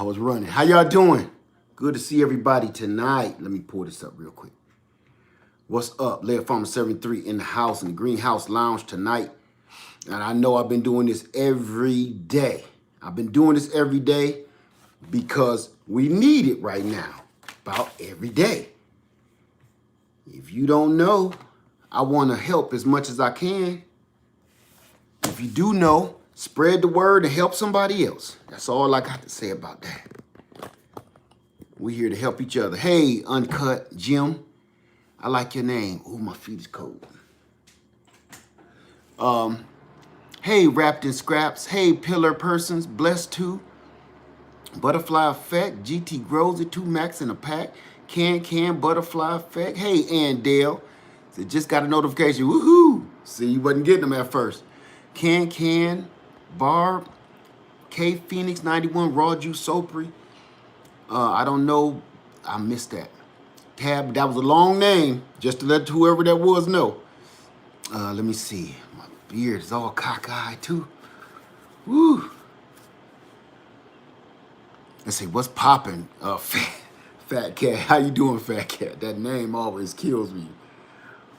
I was running. How y'all doing? Good to see everybody tonight. Let me pull this up real quick. What's up? Laird Farmer 73 in the house in the Greenhouse Lounge tonight. And I know I've been doing this every day. I've been doing this every day because we need it right now. About every day. If you don't know, I want to help as much as I can. If you do know, spread the word and help somebody else. That's all I got to say about that. We're here to help each other. Hey, Uncut Jim. I like your name. Oh, my feet is cold. Hey, Wrapped in Scraps. Hey, Pillar Persons. Blessed too. Butterfly Effect. GT Grows it. 2 Max in a pack. Can Butterfly Effect. Hey, Andale. So just got a notification. Woohoo! See, you wasn't getting them at first. Can Barb. K Phoenix 91. Raw Juice Sopri. I don't know. I missed that. Tab, that was a long name, just to let whoever that was know. Let me see. My beard is all cockeyed too. Woo. Let's see, what's popping? Fat Cat. How you doing, Fat Cat? That name always kills me.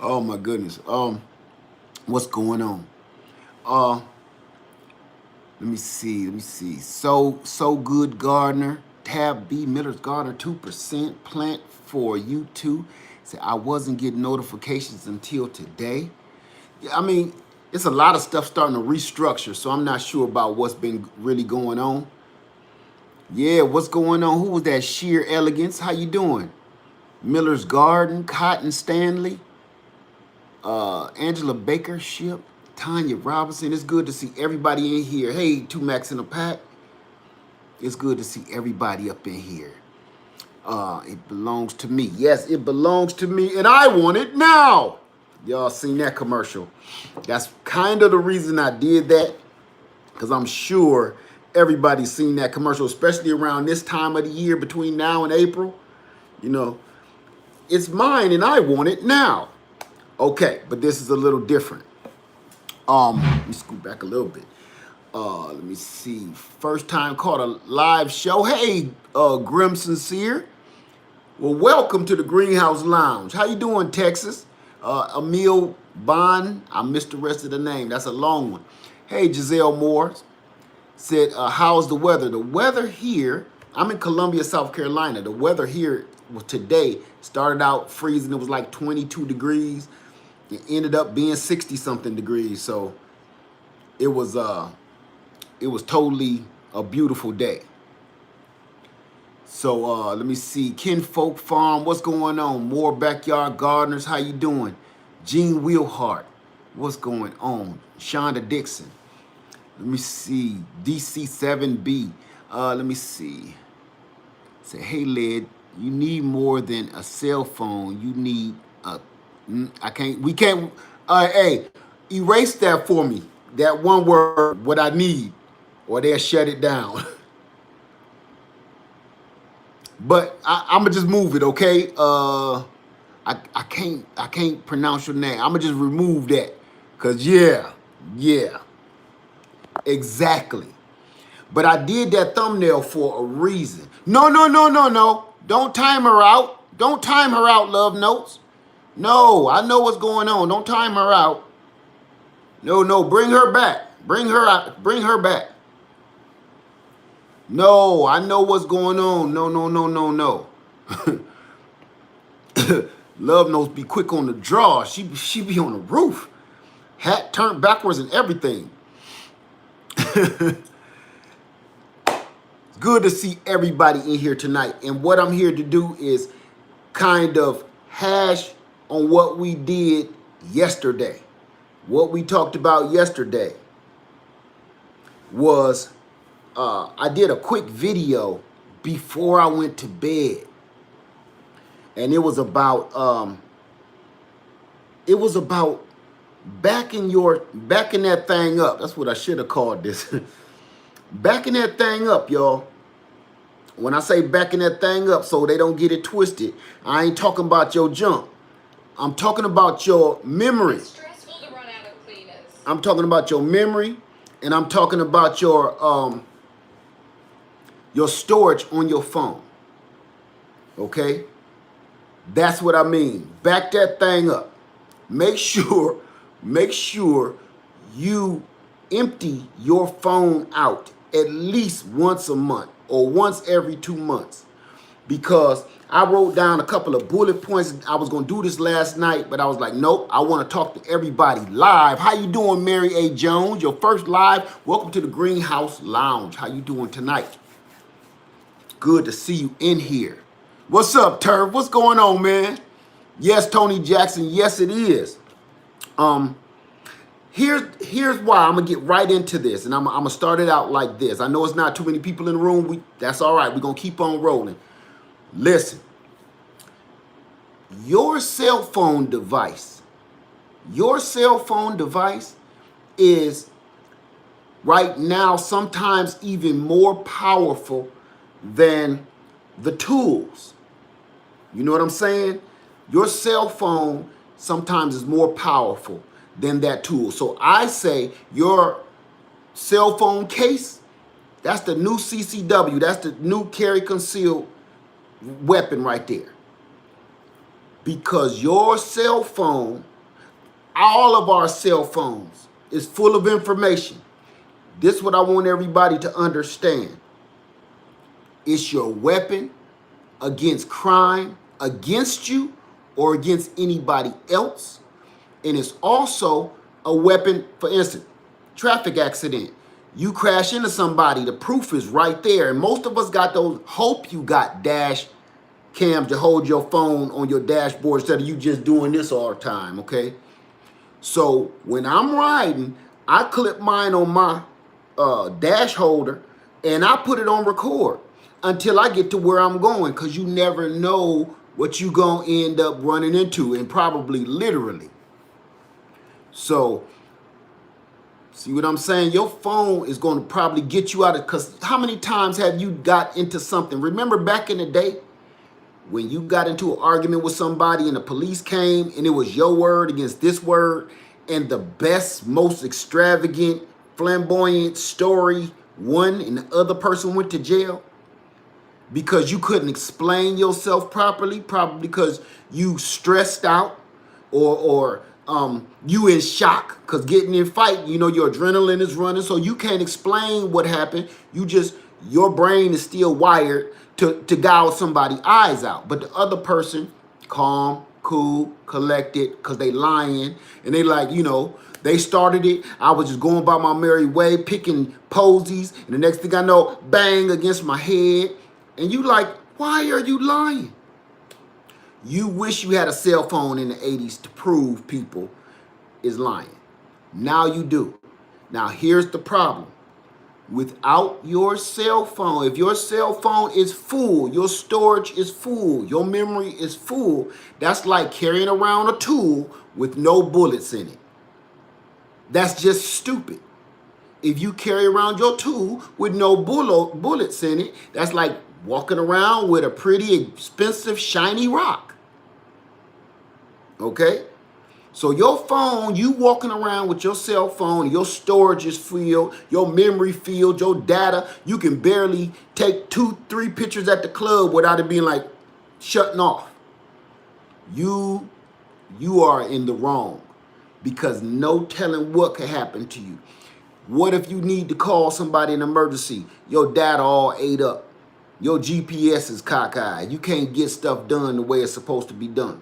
Oh my goodness. What's going on? Let me see. So good, Gardner. Tab B, Miller's Garden, 2%. Plant for you too. Say, I wasn't getting notifications until today. I mean, it's a lot of stuff starting to restructure, so I'm not sure about what's been really going on. Yeah, what's going on? Who was that? Sheer Elegance. How you doing? Miller's Garden, Cotton Stanley, Angela Baker Ship, Tanya Robinson. It's good to see everybody in here. Hey, 2 Max in a pack. It's good to see everybody up in here. It belongs to me. Yes, it belongs to me, and I want it now. Y'all seen that commercial? That's kind of the reason I did that, because I'm sure everybody's seen that commercial, especially around this time of the year between now and April. You know, it's mine, and I want it now. Okay, but this is a little different. Let me scoot back a little bit. Let me see. First time caught a live show. Hey, Grim Sincere. Well, welcome to the Greenhouse Lounge. How you doing, Texas? Emil Bond. I missed the rest of the name. That's a long one. Hey, Giselle Moore said, how's the weather? The weather here, I'm in Columbia, South Carolina. The weather here today started out freezing. It was like 22 degrees. It ended up being 60-something degrees. So it was totally a beautiful day. So let me see. Kinfolk Farm, what's going on? More Backyard Gardeners, how you doing? Gene Wheelhart, what's going on? Shonda Dixon. Let me see. DC7B. Let me see. Say, hey, Led, you need more than a cell phone. You need a... we can't... hey, erase that for me. That one word, what I need, or they'll shut it down. But I'm gonna just move it, okay? I can't pronounce your name. I'm gonna just remove that, cause yeah, exactly. But I did that thumbnail for a reason. No. Don't time her out. Don't time her out, Love Notes. No, I know what's going on. Don't time her out. No, bring her back. Bring her out. Bring her back. No, I know what's going on. No. Love Notes be quick on the draw. She be on the roof. Hat turned backwards and everything. It's good to see everybody in here tonight. And what I'm here to do is kind of hash on what we did yesterday. What we talked about yesterday was I did a quick video before I went to bed, and it was about backing that thing up. That's what I should have called this. Backing that thing up, y'all. When I say backing that thing up so they don't get it twisted, I ain't talking about your junk. I'm talking about your memory. It's stressful to run out of cleaners. I'm talking about your memory, and I'm talking about your your storage on your phone. Okay? That's what I mean. Back that thing up. Make sure, make sure you empty your phone out at least once a month or once every 2 months. Because I wrote down a couple of bullet points. I was gonna do this last night, but I was like, nope, I wanna talk to everybody live. How you doing, Mary A. Jones? Your first live. Welcome to the Greenhouse Lounge. How you doing tonight? Good to see you in here. What's up, Turf? What's going on, man? Yes, Tony Jackson. Yes, it is. Here's why. I'm gonna get right into this, and I'm gonna start it out like this. I know it's not too many people in the room. That's all right. We're gonna keep on rolling. Listen, your cell phone device is right now sometimes even more powerful than the tools. You know what I'm saying? Your cell phone sometimes is more powerful than that tool. So I say your cell phone case, that's the new CCW, that's the new carry concealed weapon right there. Because your cell phone, all of our cell phones, is full of information. This is what I want everybody to understand. It's your weapon against crime, against you, or against anybody else. And it's also a weapon, for instance, traffic accident. You crash into somebody, the proof is right there. And most of us got those, hope you got dash cams to hold your phone on your dashboard instead of you just doing this all the time, okay? So when I'm riding, I clip mine on my dash holder and I put it on record until I get to where I'm going, because you never know what you gonna end up running into, and probably literally. So see what I'm saying? Your phone is going to probably get you out of, because how many times have you got into something? Remember back in the day when you got into an argument with somebody and the police came and it was your word against this word, and the best, most extravagant, flamboyant story won and the other person went to jail? Because you couldn't explain yourself properly, probably because you stressed out, or you in shock, because getting in fight, you know, your adrenaline is running, so you can't explain what happened. You just, your brain is still wired to gouge somebody's eyes out. But the other person, calm, cool, collected, because they lying, and they like, you know, they started it. I was just going by my merry way, picking posies, and the next thing I know, bang against my head. And you like, why are you lying? You wish you had a cell phone in the 80s to prove people is lying. Now you do. Now here's the problem. Without your cell phone, if your cell phone is full, your storage is full, your memory is full, that's like carrying around a tool with no bullets in it. That's just stupid. If you carry around your tool with no bullets in it, that's like walking around with a pretty expensive shiny rock. Okay? So your phone, you walking around with your cell phone, your storage is filled, your memory filled, your data, you can barely take 2-3 pictures at the club without it being like shutting off. You are in the wrong, because no telling what could happen to you. What if you need to call somebody in emergency? Your data all ate up. Your GPS is cockeyed. You can't get stuff done the way it's supposed to be done.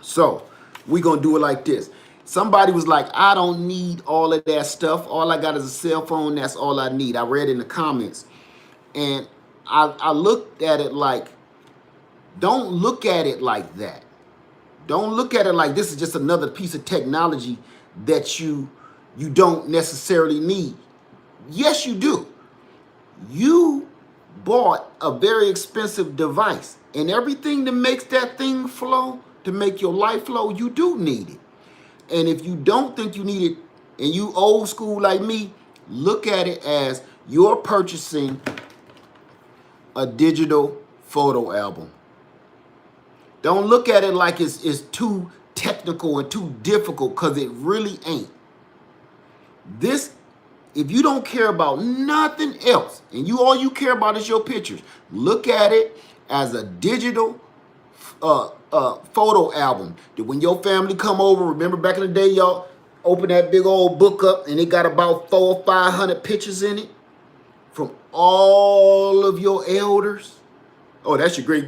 So we're going to do it like this. Somebody was like, I don't need all of that stuff. All I got is a cell phone. That's all I need. I read in the comments. And I looked at it like, don't look at it like that. Don't look at it like this is just another piece of technology that you don't necessarily need. Yes, you do. You bought a very expensive device, and everything that makes that thing flow, to make your life flow, you do need it. And if you don't think you need it, and you old school like me, look at it as you're purchasing a digital photo album. Don't look at it like it's too technical and too difficult, because it really ain't. This If you don't care about nothing else, and all you care about is your pictures, look at it as a digital photo album. That when your family come over, remember back in the day, y'all open that big old book up, and it got about 400 or 500 pictures in it from all of your elders. Oh, that's your great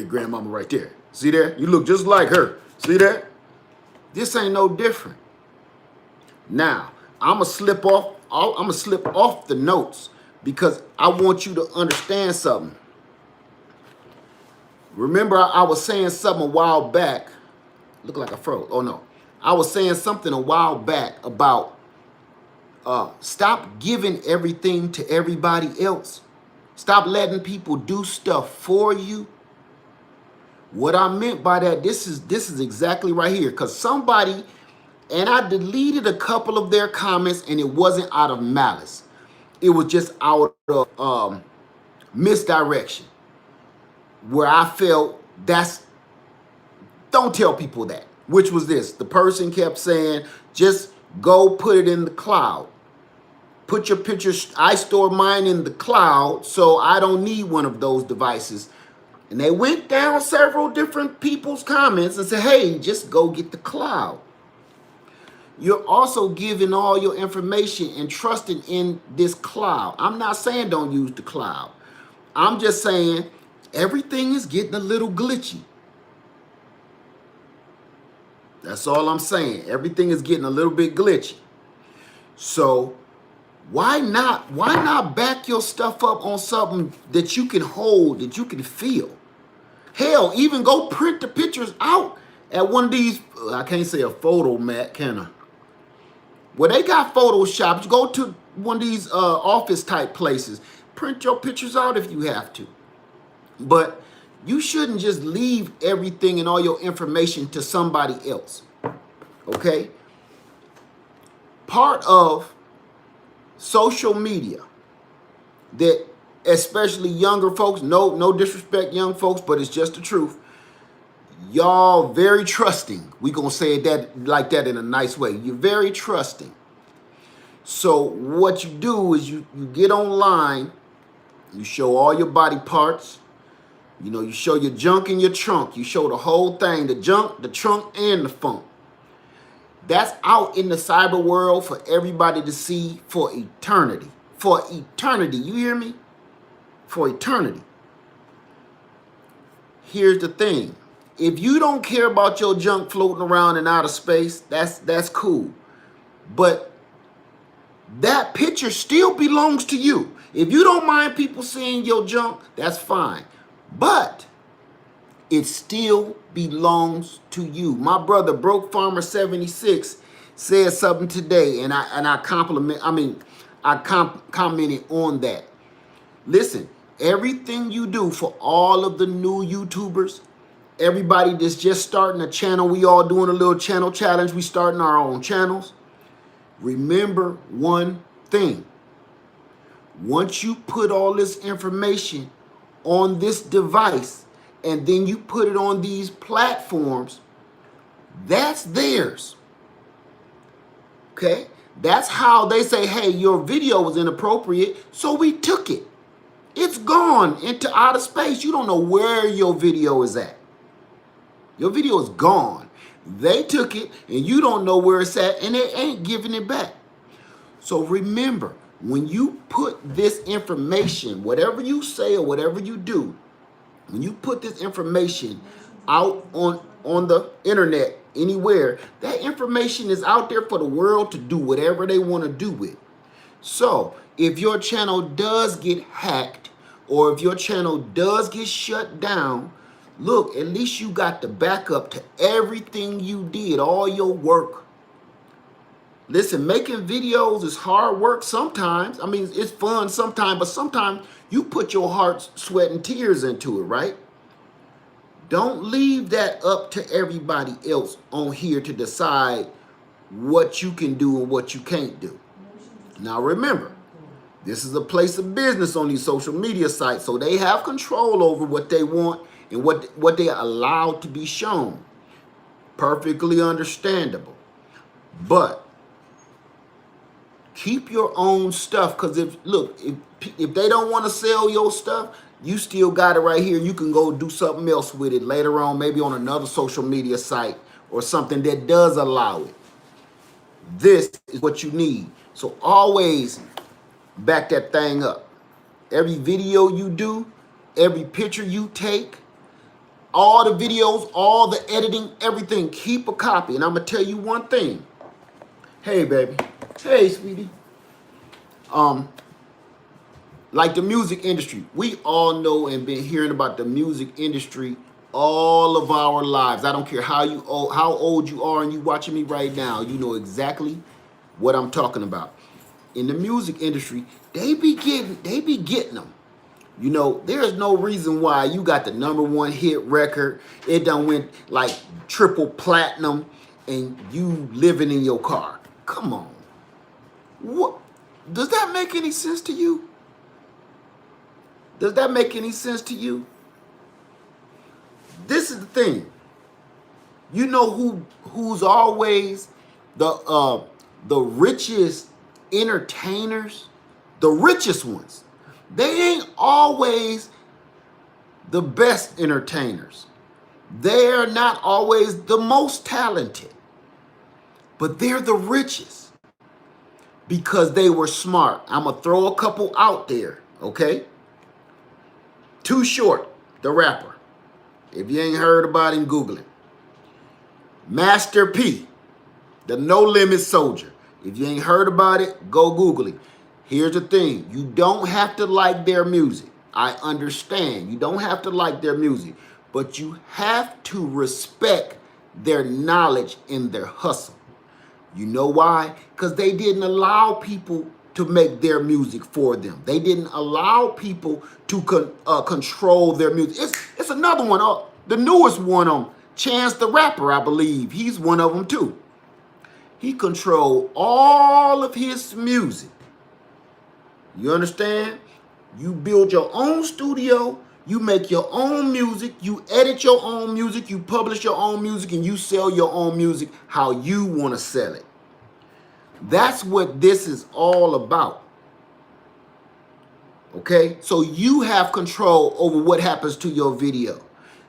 grandmama right there. See that? You look just like her. See that? This ain't no different. Now, I'm gonna slip off the notes because I want you to understand something. Remember, I was saying something a while back. Look like I froze. Oh no, I was saying something a while back about stop giving everything to everybody else. Stop letting people do stuff for you. What I meant by that, this is exactly right here, because somebody, and I deleted a couple of their comments, and it wasn't out of malice. It was just out of misdirection, where I felt don't tell people that. Which was this: the person kept saying, just go put it in the cloud. Put your pictures, I store mine in the cloud, so I don't need one of those devices. And they went down several different people's comments and said, hey, just go get the cloud. You're also giving all your information and trusting in this cloud. I'm not saying don't use the cloud. I'm just saying everything is getting a little glitchy. That's all I'm saying. Everything is getting a little bit glitchy. So why not back your stuff up on something that you can hold, that you can feel? Hell, even go print the pictures out at one of these, I can't say a photo mat, can I? Well, they got Photoshops. Go to one of these office type places. Print your pictures out if you have to. But you shouldn't just leave everything and all your information to somebody else. Okay? Part of social media that especially younger folks, no disrespect young folks, but it's just the truth. Y'all very trusting. We gonna say it like that in a nice way. You're very trusting. So what you do is you get online, you show all your body parts, you show your junk in your trunk, you show the whole thing, the junk, the trunk, and the funk. That's out in the cyber world for everybody to see for eternity. For eternity, you hear me? For eternity. Here's the thing. If you don't care about your junk floating around in outer space, that's cool. But that picture still belongs to you. If you don't mind people seeing your junk, that's fine. But it still belongs to you. My brother, Broke Farmer 76, said something today, and I commented on that. Listen, everything you do, for all of the new YouTubers, everybody that's just starting a channel, we all doing a little channel challenge, we starting our own channels. Remember one thing. Once you put all this information on this device, and then you put it on these platforms, that's theirs. Okay? That's how they say, hey, your video was inappropriate, so we took it. It's gone into outer space. You don't know where your video is at. Your video is gone. They took it, and you don't know where it's at, and they ain't giving it back. So remember, when you put this information, whatever you say or whatever you do, when you put this information out on the internet, anywhere, that information is out there for the world to do whatever they want to do with. So if your channel does get hacked, or if your channel does get shut down, look, at least you got the backup to everything you did, all your work. Listen, making videos is hard work sometimes. I mean, it's fun sometimes, but sometimes you put your heart, sweat, and tears into it, right? Don't leave that up to everybody else on here to decide what you can do and what you can't do. Now remember, this is a place of business on these social media sites, so they have control over what they want and what they are allowed to be shown. Perfectly understandable. But Keep your own stuff, because if they don't want to sell your stuff, you still got it right here. You can go do something else with it later on, maybe on another social media site or something that does allow it. This is what you need. So always back that thing up. Every video you do, every picture you take, all the videos, all the editing, everything, keep a copy. And I'm going to tell you one thing. Hey, baby. Hey, sweetie. Like the music industry, we all know and been hearing about the music industry all of our lives. I don't care how old you are and you watching me right now, you know exactly what I'm talking about. In the music industry, they be getting them. You know, there's no reason why you got the #1 hit record. It done went like triple platinum and you living in your car. Come on. What? Does that make any sense to you? Does that make any sense to you? This is the thing. You know who's always the richest entertainers? The richest ones. They ain't always the best entertainers. They're not always the most talented. But they're the richest because they were smart. I'm going to throw a couple out there, okay? Too Short, the rapper. If you ain't heard about him, Google it. Master P, the No Limit Soldier. If you ain't heard about it, go Google it. Here's the thing. You don't have to like their music. I understand. You don't have to like their music. But you have to respect their knowledge and their hustle. You know why? Because they didn't allow people to make their music for them. They didn't allow people to control their music. It's another one. The newest one, Chance the Rapper, I believe. He's one of them too. He controlled all of his music. You understand? You build your own studio. You make your own music. You edit your own music. You publish your own music. And you sell your own music how you want to sell it. That's what this is all about. Okay? So you have control over what happens to your video.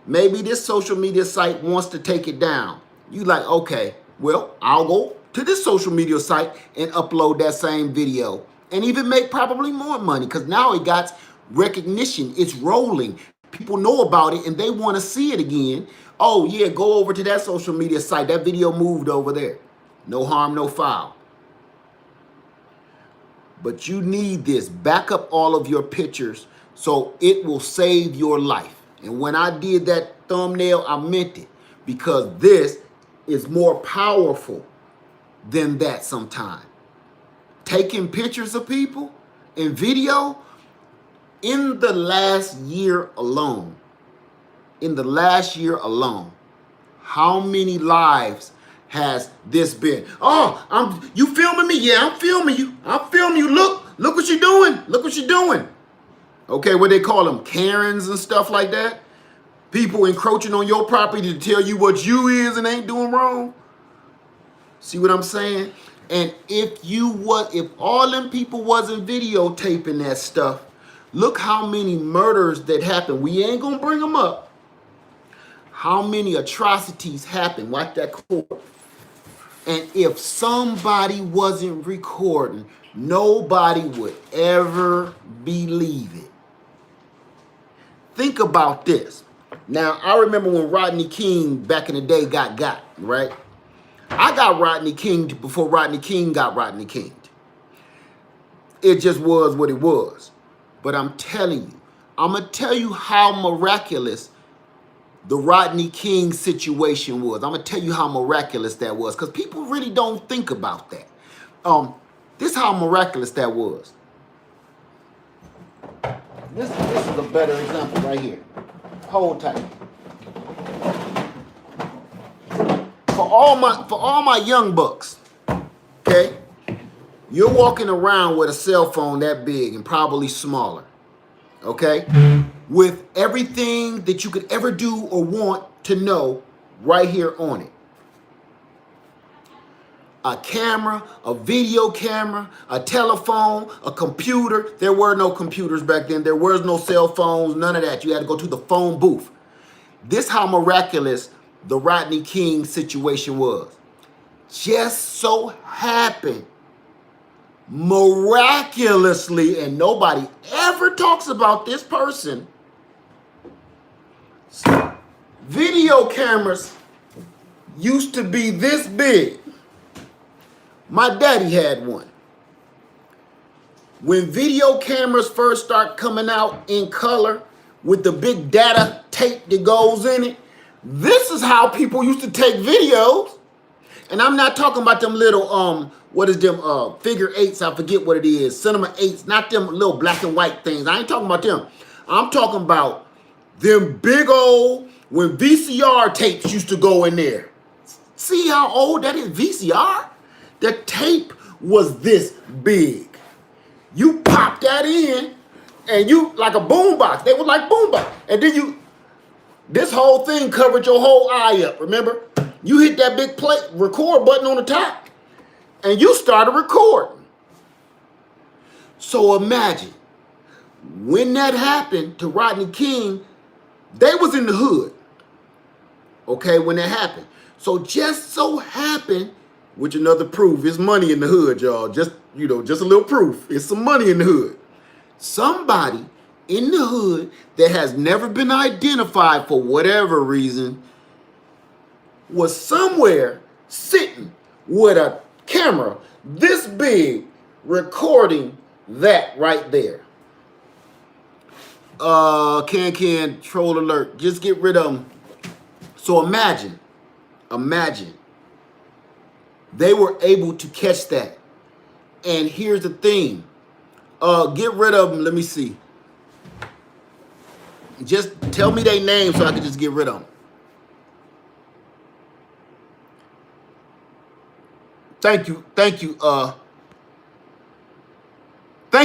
Maybe this social media site wants to take it down. You like, okay, well, I'll go to this social media site and upload that same video and even make probably more money because now it got recognition. It's rolling. People know about it and they want to see it again. Oh, yeah, go over to that social media site. That video moved over there. No harm, no foul. But you need this. Back up all of your pictures so it will save your life. And when I did that thumbnail, I meant it because this is more powerful than that sometimes. Taking pictures of people and video in the last year alone, how many lives has this been? Oh, you filming me? Yeah, I'm filming you. I'm filming you. Look what you're doing. Look what you're doing. Okay, what they call them, Karens and stuff like that. People encroaching on your property to tell you what you is and ain't doing wrong. See what I'm saying? And if all them people wasn't videotaping that stuff, look how many murders that happened. We ain't gonna bring them up. How many atrocities happened? Watch that court. And if somebody wasn't recording, nobody would ever believe it. Think about this. Now, I remember when Rodney King back in the day got, right? I got Rodney King before Rodney King got Rodney King. It just was what it was. But I'm telling you, I'm going to tell you how miraculous the Rodney King situation was. I'm going to tell you how miraculous that was because people really don't think about that. This is how miraculous that was. This is a better example right here. Hold tight. For all my young bucks, okay? You're walking around with a cell phone that big and probably smaller, okay? With everything that you could ever do or want to know right here on it. a camera, a video camera, a telephone, a computer. There were no computers back then. There was no cell phones, none of that. You had to go to the phone booth. This how miraculous the Rodney King situation was. Just so happened, miraculously, and nobody ever talks about this person, video cameras used to be this big. My daddy had one. When video cameras first start coming out in color with the big data tape that goes in it, this is how people used to take videos. And I'm not talking about them little, what is them, figure eights, I forget what it is, cinema eights, not them little black and white things. I ain't talking about them. I'm talking about them big old, when VCR tapes used to go in there. See how old that is, VCR? The tape was this big. You pop that in, and you, like a boombox. They were like boombox. And then this whole thing covered your whole eye up, remember? You hit that big play, record button on the top, and you started recording. So imagine, when that happened to Rodney King, they was in the hood, okay, when that happened. So just so happened, which another proof, is money in the hood, y'all. Just, just a little proof. It's some money in the hood. Somebody in the hood that has never been identified for whatever reason was somewhere sitting with a camera this big recording that right there. Can troll alert. Just get rid of them. So imagine they were able to catch that. And here's the thing. Get rid of them. Let me see. Just tell me their name so I can just get rid of them. Thank you. Thank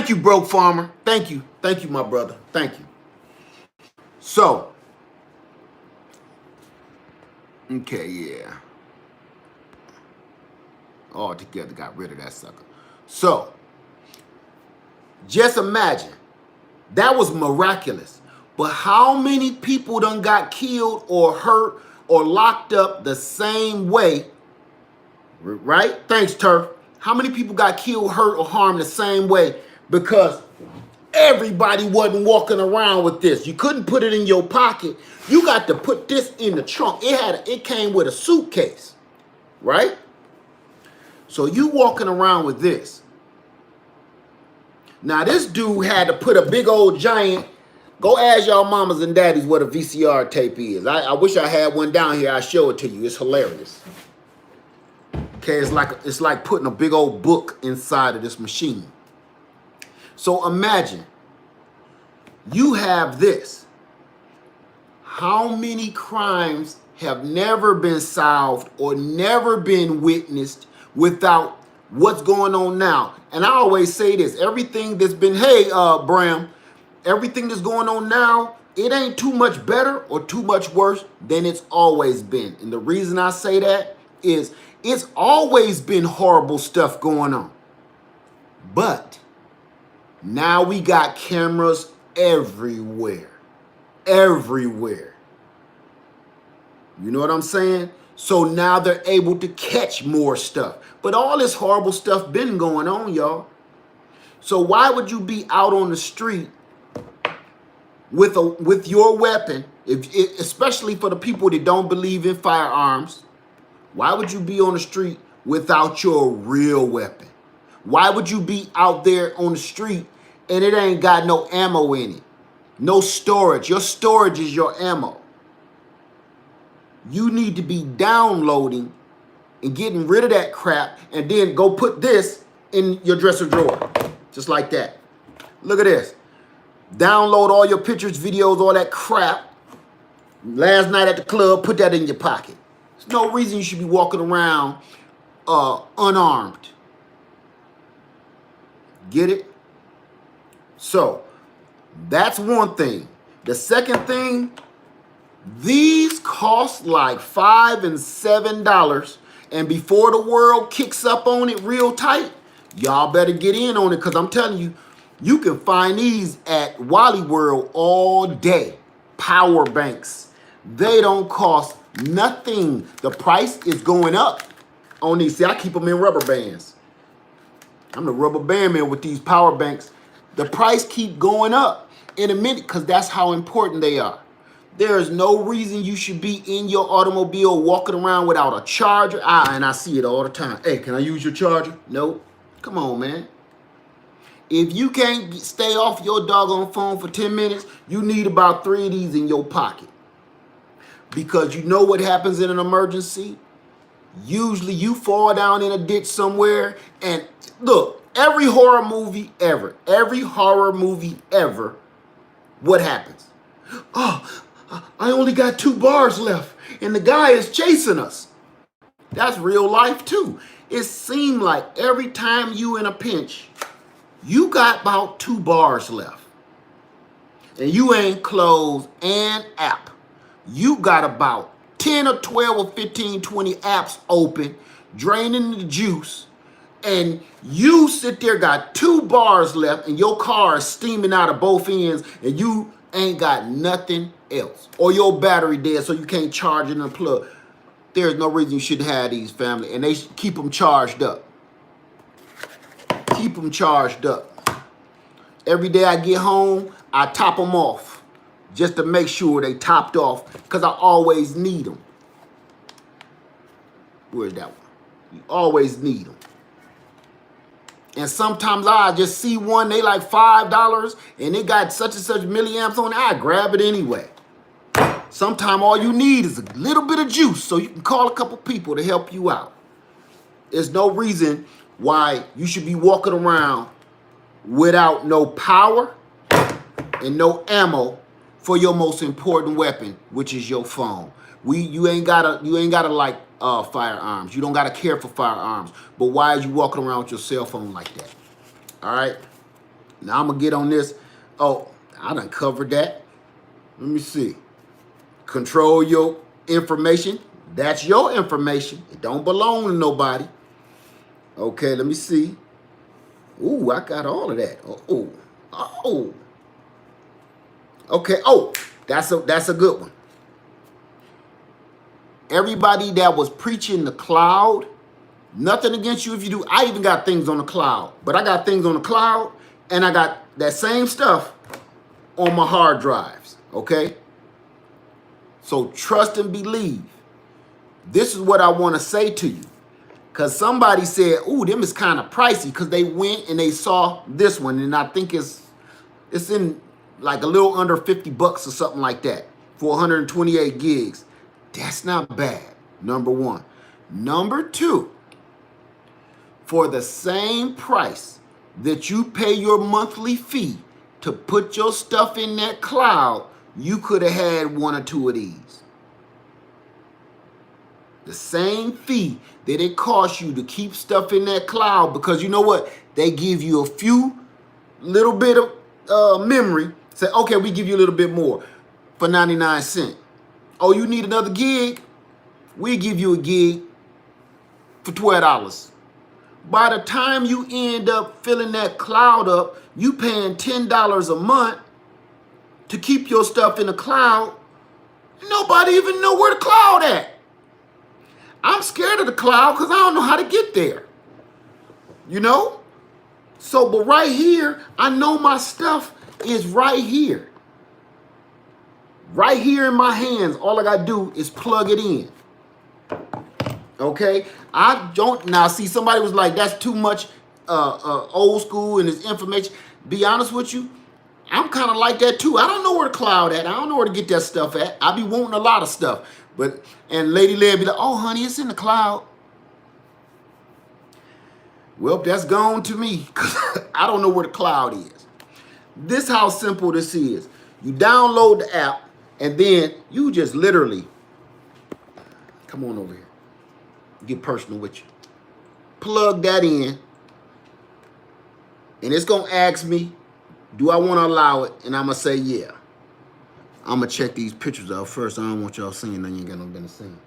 you, Broke Farmer. Thank you, my brother. Thank you. So, okay, yeah. All together got rid of that sucker. So, just imagine. That was miraculous. But how many people done got killed or hurt or locked up the same way? Right? Thanks, Turf. How many people got killed, hurt, or harmed the same way? Because everybody wasn't walking around with this. You couldn't put it in your pocket. You got to put this in the trunk. It came with a suitcase, right? So you walking around with this. Now this dude had to put a big old giant. Go ask y'all mamas and daddies what a VCR tape is. I wish I had one down here. I'll show it to you. It's hilarious. Okay, it's like putting a big old book inside of this machine. So imagine you have this. How many crimes have never been solved or never been witnessed without what's going on now? And I always say this, everything that's been, hey, Bram, everything that's going on now, it ain't too much better or too much worse than it's always been. And the reason I say that is it's always been horrible stuff going on. But now we got cameras everywhere. Everywhere. You know what I'm saying? So now they're able to catch more stuff. But all this horrible stuff been going on, y'all. So why would you be out on the street with your weapon, especially for the people that don't believe in firearms? Why would you be on the street without your real weapon? Why would you be out there on the street and it ain't got no ammo in it? No storage. Your storage is your ammo. You need to be downloading and getting rid of that crap and then go put this in your dresser drawer. Just like that. Look at this. Download all your pictures, videos, all that crap. Last night at the club, put that in your pocket. There's no reason you should be walking around unarmed. Get it? So, that's one thing. The second thing, these cost like $5 and $7. And before the world kicks up on it real tight, y'all better get in on it, because I'm telling you, you can find these at Wally World all day. Power banks. They don't cost nothing. The price is going up on these. See, I keep them in rubber bands. I'm the rubber band man with these power banks. The price keep going up in a minute because that's how important they are. There is no reason you should be in your automobile walking around without a charger. And I see it all the time. Hey, can I use your charger? Nope. Come on, man. If you can't stay off your doggone phone for 10 minutes, you need about 3 of these in your pocket. Because you know what happens in an emergency? Usually you fall down in a ditch somewhere, and look, every horror movie ever, what happens? Oh, I only got 2 bars left, and the guy is chasing us. That's real life too. It seemed like every time you in a pinch, you got about 2 bars left. And you ain't closed an app. You got about 10 or 12 or 15, 20 apps open, draining the juice, and you sit there, got 2 bars left, and your car is steaming out of both ends, and you ain't got nothing else. Or your battery dead, so you can't charge it in the plug. There's no reason you shouldn't have these, family, and they keep them charged up. Keep them charged up. Every day I get home, I top them off just to make sure they topped off, because I always need them. Where's that one? You always need them. And sometimes I just see one, they like $5, and it got such and such milliamps on it, I grab it anyway. Sometimes all you need is a little bit of juice, so you can call a couple people to help you out. There's no reason why you should be walking around without no power and no ammo for your most important weapon, which is your phone. You ain't gotta like firearms. You don't gotta care for firearms. But why are you walking around with your cell phone like that? All right. Now I'm gonna get on this. Oh, I done covered that. Let me see. Control your information. That's your information. It don't belong to nobody. Okay, let me see. Ooh, I got all of that. Oh. Okay. Oh, that's a good one. Everybody that was preaching the cloud, nothing against you if you do. I even got things on the cloud, but I got things on the cloud, and I got that same stuff on my hard drives. Okay. So trust and believe. This is what I want to say to you. Because somebody said, ooh, them is kind of pricey, because they went and they saw this one, and I think it's in like a little under 50 bucks or something like that for 128 gigs. That's not bad, number one. Number two, for the same price that you pay your monthly fee to put your stuff in that cloud, you could have had 1 or 2 of these. The same fee that it costs you to keep stuff in that cloud, because you know what? They give you a few little bit of memory. Say, okay, we give you a little bit more for 99 cents. Oh, you need another gig? We give you a gig for $12. By the time you end up filling that cloud up, you paying $10 a month to keep your stuff in the cloud. Nobody even know where the cloud at. I'm scared of the cloud because I don't know how to get there. You know? So, but right here, I know my stuff is right here. Right here in my hands. All I got to do is plug it in. Okay? I don't, now see, somebody was like, that's too much old school and this information. Be honest with you, I'm kind of like that too. I don't know where the cloud at. I don't know where to get that stuff at. I be wanting a lot of stuff. But, and Lady Leia be like, oh, honey, it's in the cloud. Well, that's gone to me because I don't know where the cloud is. This how simple this is. You download the app, and then you just literally, come on over here, get personal with you. Plug that in, and it's going to ask me, do I want to allow it? And I'm going to say, yeah. I'm going to check these pictures out first. I don't want y'all seeing nothing you ain't got no business seeing.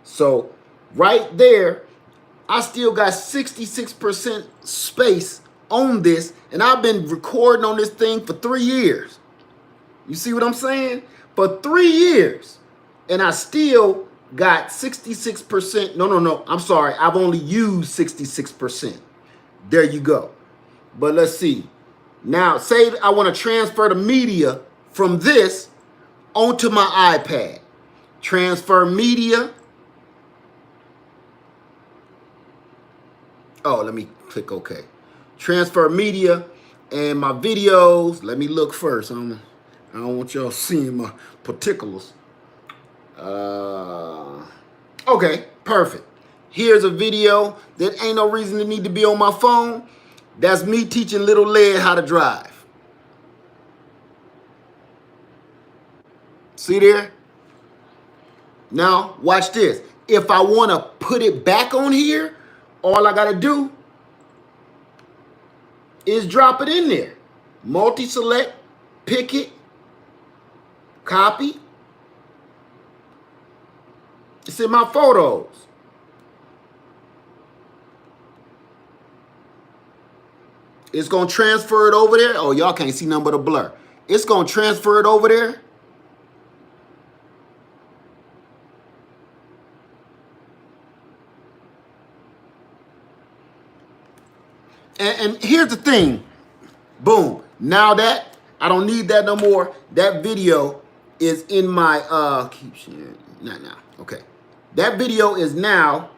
So Right there, I still got 66% space on this, and I've been recording on this thing for 3 years. You see what I'm saying? For 3 years. And I still got 66%. No. I'm sorry. I've only used 66%. There you go. But let's see. Now, say I want to transfer the media from this onto my iPad. Transfer media. Oh, let me click OK. Transfer media and my videos. Let me look first. I don't want y'all seeing my particulars. Okay, perfect. Here's a video that ain't no reason to need to be on my phone. That's me teaching little Led how to drive. See there? Now, watch this. If I want to put it back on here, all I got to do is drop it in there. Multi-select, pick it, copy. It's in my photos. It's going to transfer it over there. Oh, y'all can't see nothing but a blur. It's going to transfer it over there. And here's the thing. Boom. Now that I don't need that no more. That video is in my keep sharing. Not now. Okay. That video is now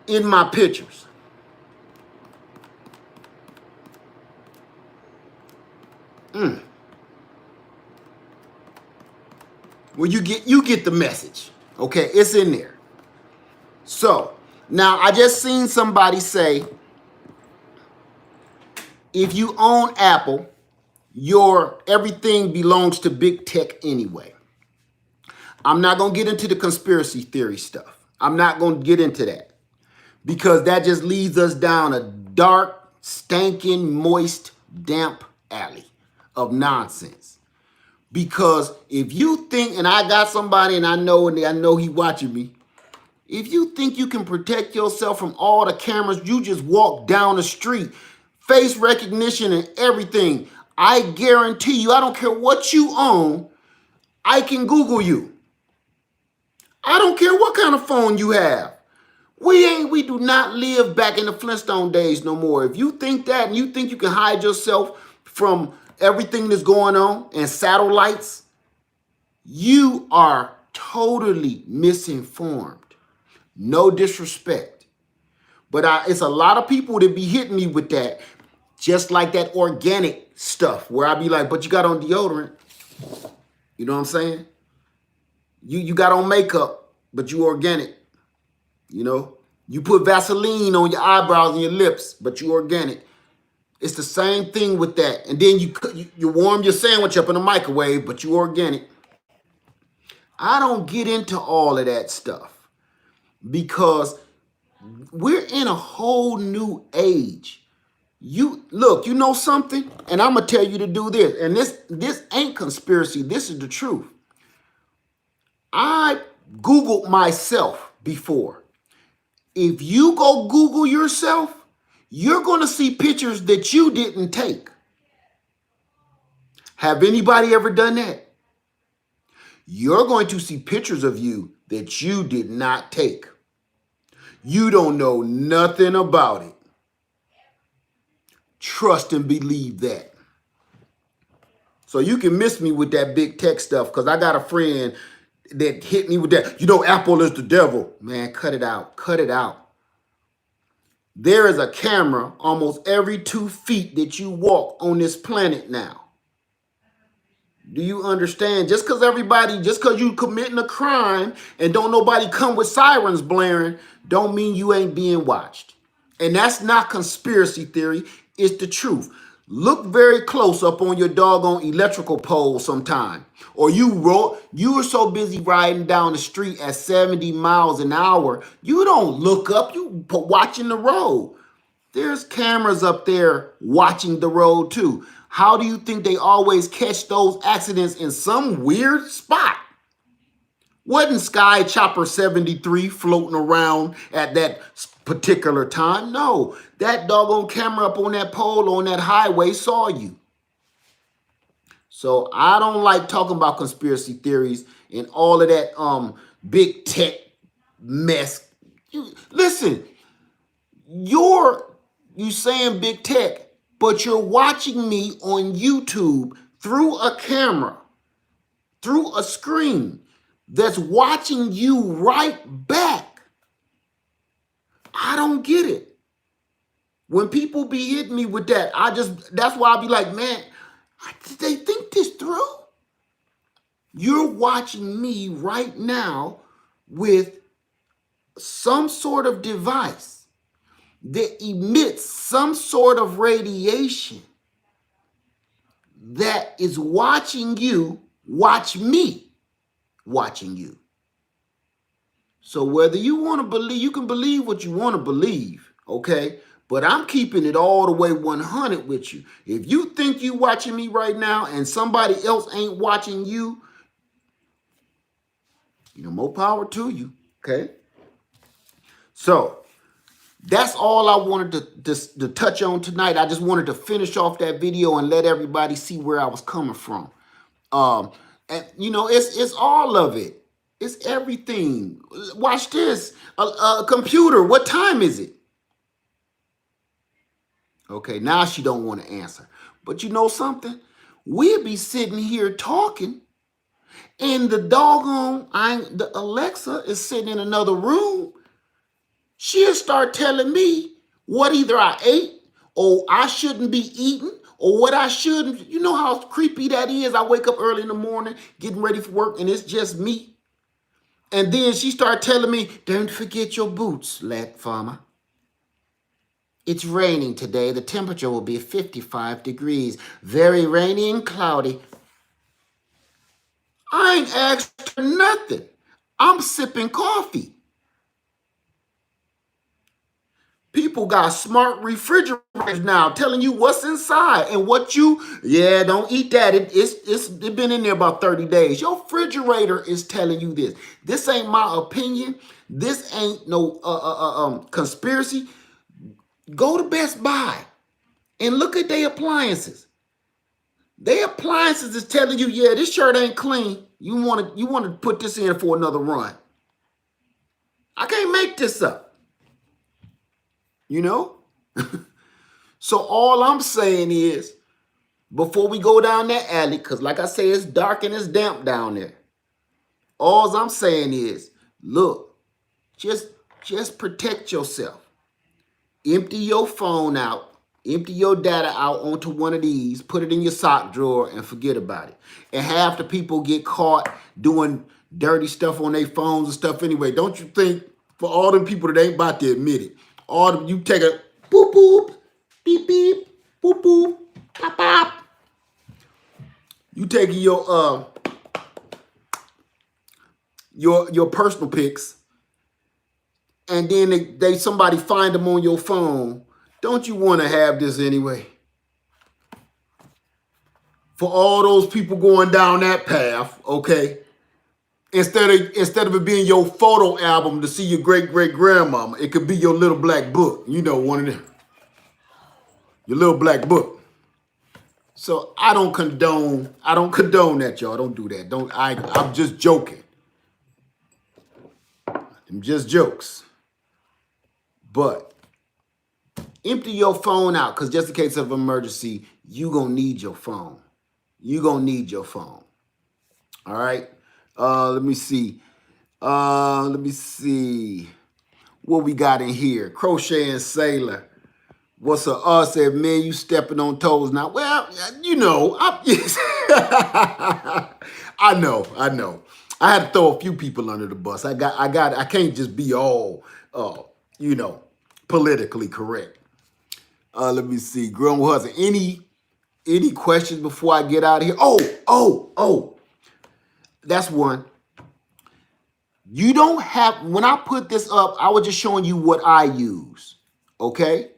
in my pictures. Well, you get the message. Okay, it's in there. So now I just seen somebody say, if you own Apple, your everything belongs to big tech anyway. I'm not gonna get into the conspiracy theory stuff. I'm not gonna get into that because that just leads us down a dark, stinking, moist, damp alley of nonsense. Because if you think, and I got somebody and I know he watching me, if you think you can protect yourself from all the cameras, you just walk down the street, face recognition and everything. I guarantee you, I don't care what you own, I can Google you. I don't care what kind of phone you have. We do not live back in the Flintstone days no more. If you think that and you think you can hide yourself from everything that's going on and satellites, you are totally misinformed. No disrespect. But it's a lot of people that be hitting me with that, just like that organic stuff where I be like, but you got on deodorant. You know what I'm saying? You got on makeup, but you organic. You know? You put Vaseline on your eyebrows and your lips, but you organic. It's the same thing with that. And then you warm your sandwich up in the microwave, but you organic. I don't get into all of that stuff because we're in a whole new age. You look, you know something? And I'm gonna tell you to do this. And this ain't conspiracy. This is the truth. I Googled myself before. If you go Google yourself, you're going to see pictures that you didn't take. Have anybody ever done that? You're going to see pictures of you that you did not take. You don't know nothing about it. Trust and believe that. So you can miss me with that big tech stuff because I got a friend that hit me with that. You know, Apple is the devil. Man, cut it out. Cut it out. There is a camera almost every 2 feet that you walk on this planet now. Do you understand? Just because you committing a crime and don't nobody come with sirens blaring, don't mean you ain't being watched. And that's not conspiracy theory. It's the truth. Look very close up on your doggone electrical pole sometime. Or you are so busy riding down the street at 70 miles an hour, you don't look up, you watching the road. There's cameras up there watching the road too. How do you think they always catch those accidents in some weird spot? Wasn't Sky Chopper 73 floating around at that particular time? No, that doggone camera up on that pole on that highway saw you. So I don't like talking about conspiracy theories and all of that big tech mess. Listen, you saying big tech, but you're watching me on YouTube through a camera, through a screen that's watching you right back. I don't get it. When people be hitting me with that, that's why I be like, man, did they think this through? You're watching me right now with some sort of device that emits some sort of radiation that is watching you watch me watching you. So whether you want to believe, you can believe what you want to believe, okay? But I'm keeping it all the way 100 with you. If you think you watching me right now and somebody else ain't watching you, more power to you, okay? So that's all I wanted to touch on tonight. I just wanted to finish off that video and let everybody see where I was coming from. And it's all of it. It's everything. Watch this. A computer. What time is it? Okay, now she don't want to answer. But you know something? We'll be sitting here talking, and the Alexa is sitting in another room. She'll start telling me what either I ate or I shouldn't be eating or what I shouldn't. You know how creepy that is? I wake up early in the morning, getting ready for work, and it's just me. And then she started telling me, don't forget your boots, lad farmer. It's raining today. The temperature will be 55 degrees. Very rainy and cloudy. I ain't asked her nothing. I'm sipping coffee. People got smart refrigerators now telling you what's inside and what don't eat that. It's been in there about 30 days. Your refrigerator is telling you this. This ain't my opinion. This ain't no conspiracy. Go to Best Buy and look at their appliances. Their appliances is telling you, yeah, this shirt ain't clean. You want to put this in for another run. I can't make this up. So all I'm saying is, before we go down that alley, because like I say, it's dark and it's damp down there. All I'm saying is, look, just protect yourself. Empty your phone out. Empty your data out onto one of these. Put it in your sock drawer and forget about it. And half the people get caught doing dirty stuff on their phones and stuff anyway. Don't you think for all them people that ain't about to admit it, you take a boop boop, beep beep, boop boop, pop pop. You taking your personal pics, and then somebody find them on your phone. Don't you want to have this anyway? For all those people going down that path, okay? Instead of it being your photo album to see your great-great-grandmama, it could be your little black book. One of them. Your little black book. So I don't condone that, y'all. Don't do that. I'm just joking. I'm just jokes. But empty your phone out, because just in case of emergency, you gonna need your phone. You gonna need your phone. All right? Let me see. What we got in here. Crochet and Sailor. What's up? Said, man, you stepping on toes now. Well, I know. I had to throw a few people under the bus. I can't just be all, politically correct. Let me see. Grown husband. Any questions before I get out of here? Oh. That's one. You don't have, when I put this up, I was just showing you what I use, okay?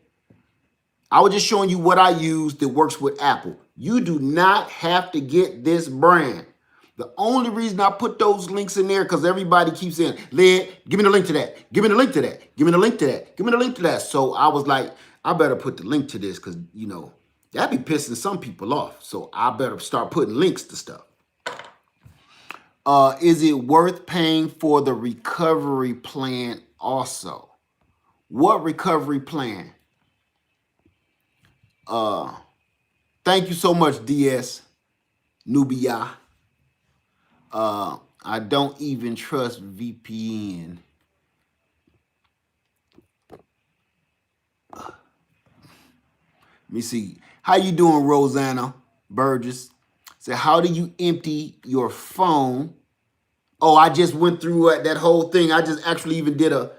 I was just showing you what I use that works with Apple. You do not have to get this brand. The only reason I put those links in there because everybody keeps saying, Led, give me the link to that. Give me the link to that. Give me the link to that. Give me the link to that. So I was like, I better put the link to this because, you know, that be pissing some people off. So I better start putting links to stuff. Is it worth paying for the recovery plan also? What recovery plan? Thank you so much, DS Nubia. I don't even trust VPN. Let me see. How you doing, Rosanna Burgess? So how do you empty your phone? Oh, I just went through that whole thing. I just actually did a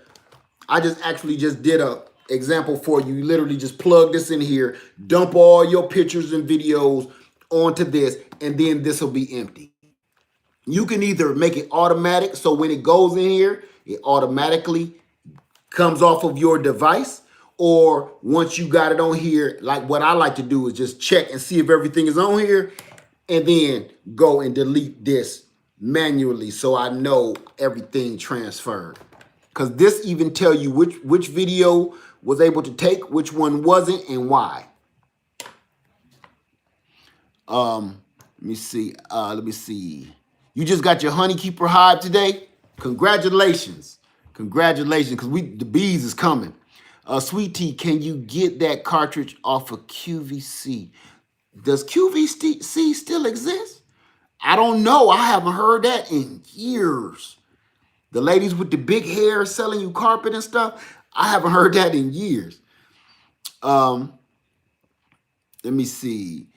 example for you. You literally just plug this in here, dump all your pictures and videos onto this, and then this will be empty. You can either make it automatic, so when it goes in here, it automatically comes off of your device, or once you got it on here, like what I like to do is just check and see if everything is on here, and then go and delete this manually so I know everything transferred. Because this even tell you which video was able to take, which one wasn't, and why. Let me see. Let me see. You just got your honeykeeper hive today? Congratulations. Congratulations, because the bees is coming. Sweet Tea, can you get that cartridge off of QVC? Does QVC still exist? I don't know. I haven't heard that in years. The ladies with the big hair selling you carpet and stuff, I haven't heard that in years. Let me see.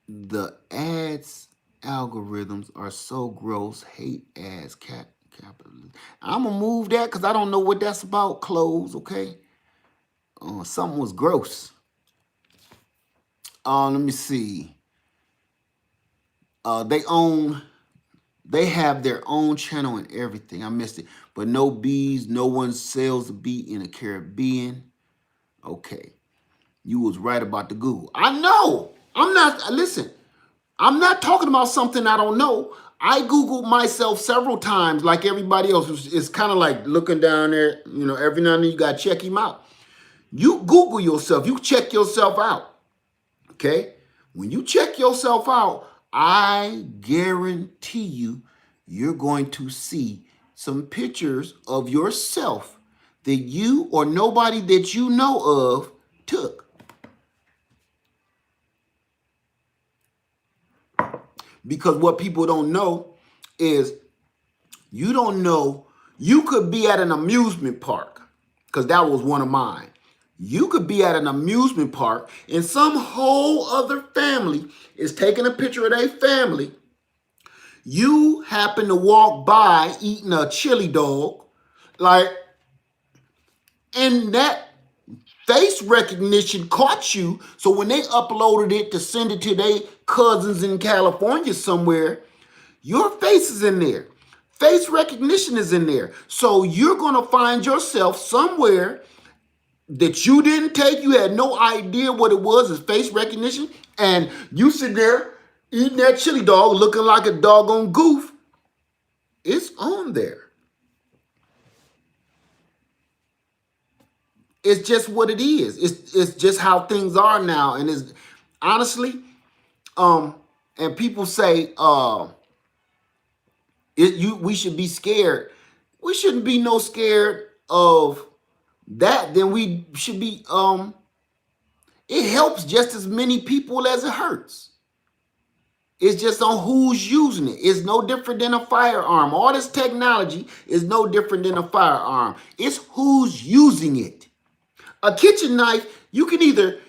The ads algorithms are so gross. Hate ads. Capitalism. I'm gonna move that because I don't know what that's about. Clothes, okay? Something was gross. Let me see. They have their own channel and everything. I missed it. But no bees, no one sells a bee in the Caribbean. Okay. You was right about the Google. I know. Listen, I'm not talking about something I don't know. I Googled myself several times like everybody else. It's kind of like looking down there, you know, every now and then you got to check him out. You Google yourself. You check yourself out. Okay? When you check yourself out, I guarantee you're going to see some pictures of yourself that you or nobody that you know of took. Because what people don't know is you don't know, you could be at an amusement park, because that was one of mine. You could be at an amusement park and some whole other family is taking a picture of their family. You happen to walk by eating a chili dog, like, and that face recognition caught you. So when they uploaded it to send it to their cousins in California somewhere, your face is in there. Face recognition is in there. So you're going to find yourself somewhere that you didn't take. You had no idea what it was as face recognition. And you sit there eating that chili dog looking like a doggone goof. It's on there. It's just what it is. It's just how things are now. And it's honestly, and people say, we should be scared. We shouldn't be no scared of that. Then we should be, it helps just as many people as it hurts. It's just on who's using it. It's no different than a firearm. All this technology is no different than a firearm. It's who's using it. A kitchen knife, you can either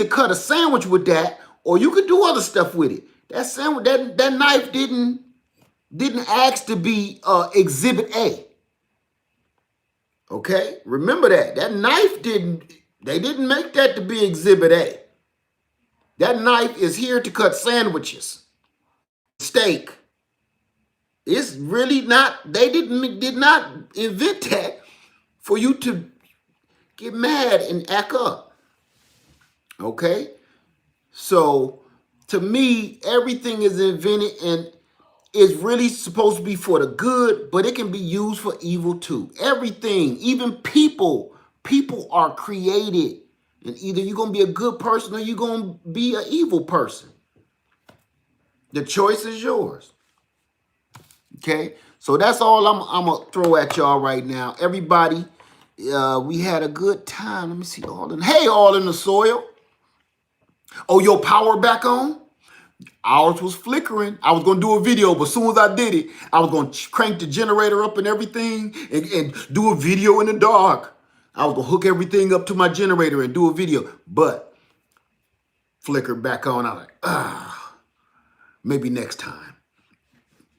cut a sandwich with that, or you could do other stuff with it. That knife didn't ask to be Exhibit A. Okay, remember that. That knife they didn't make that to be Exhibit A. That knife is here to cut sandwiches, steak. It's really not, they did not invent that for you to get mad and act up. Okay? So To me, everything is invented and is really supposed to be for the good, but it can be used for evil too. Everything, even people are created. And either you're going to be a good person or you're going to be an evil person. The choice is yours. Okay? So that's all I'm going to throw at y'all right now. Everybody, we had a good time. Let me see. All in the soil. Oh, your power back on? Ours was flickering. I was going to do a video, but as soon as I did it, I was going to crank the generator up and everything and do a video in the dark. I was going to hook everything up to my generator and do a video, but flickered back on. I was like, maybe next time.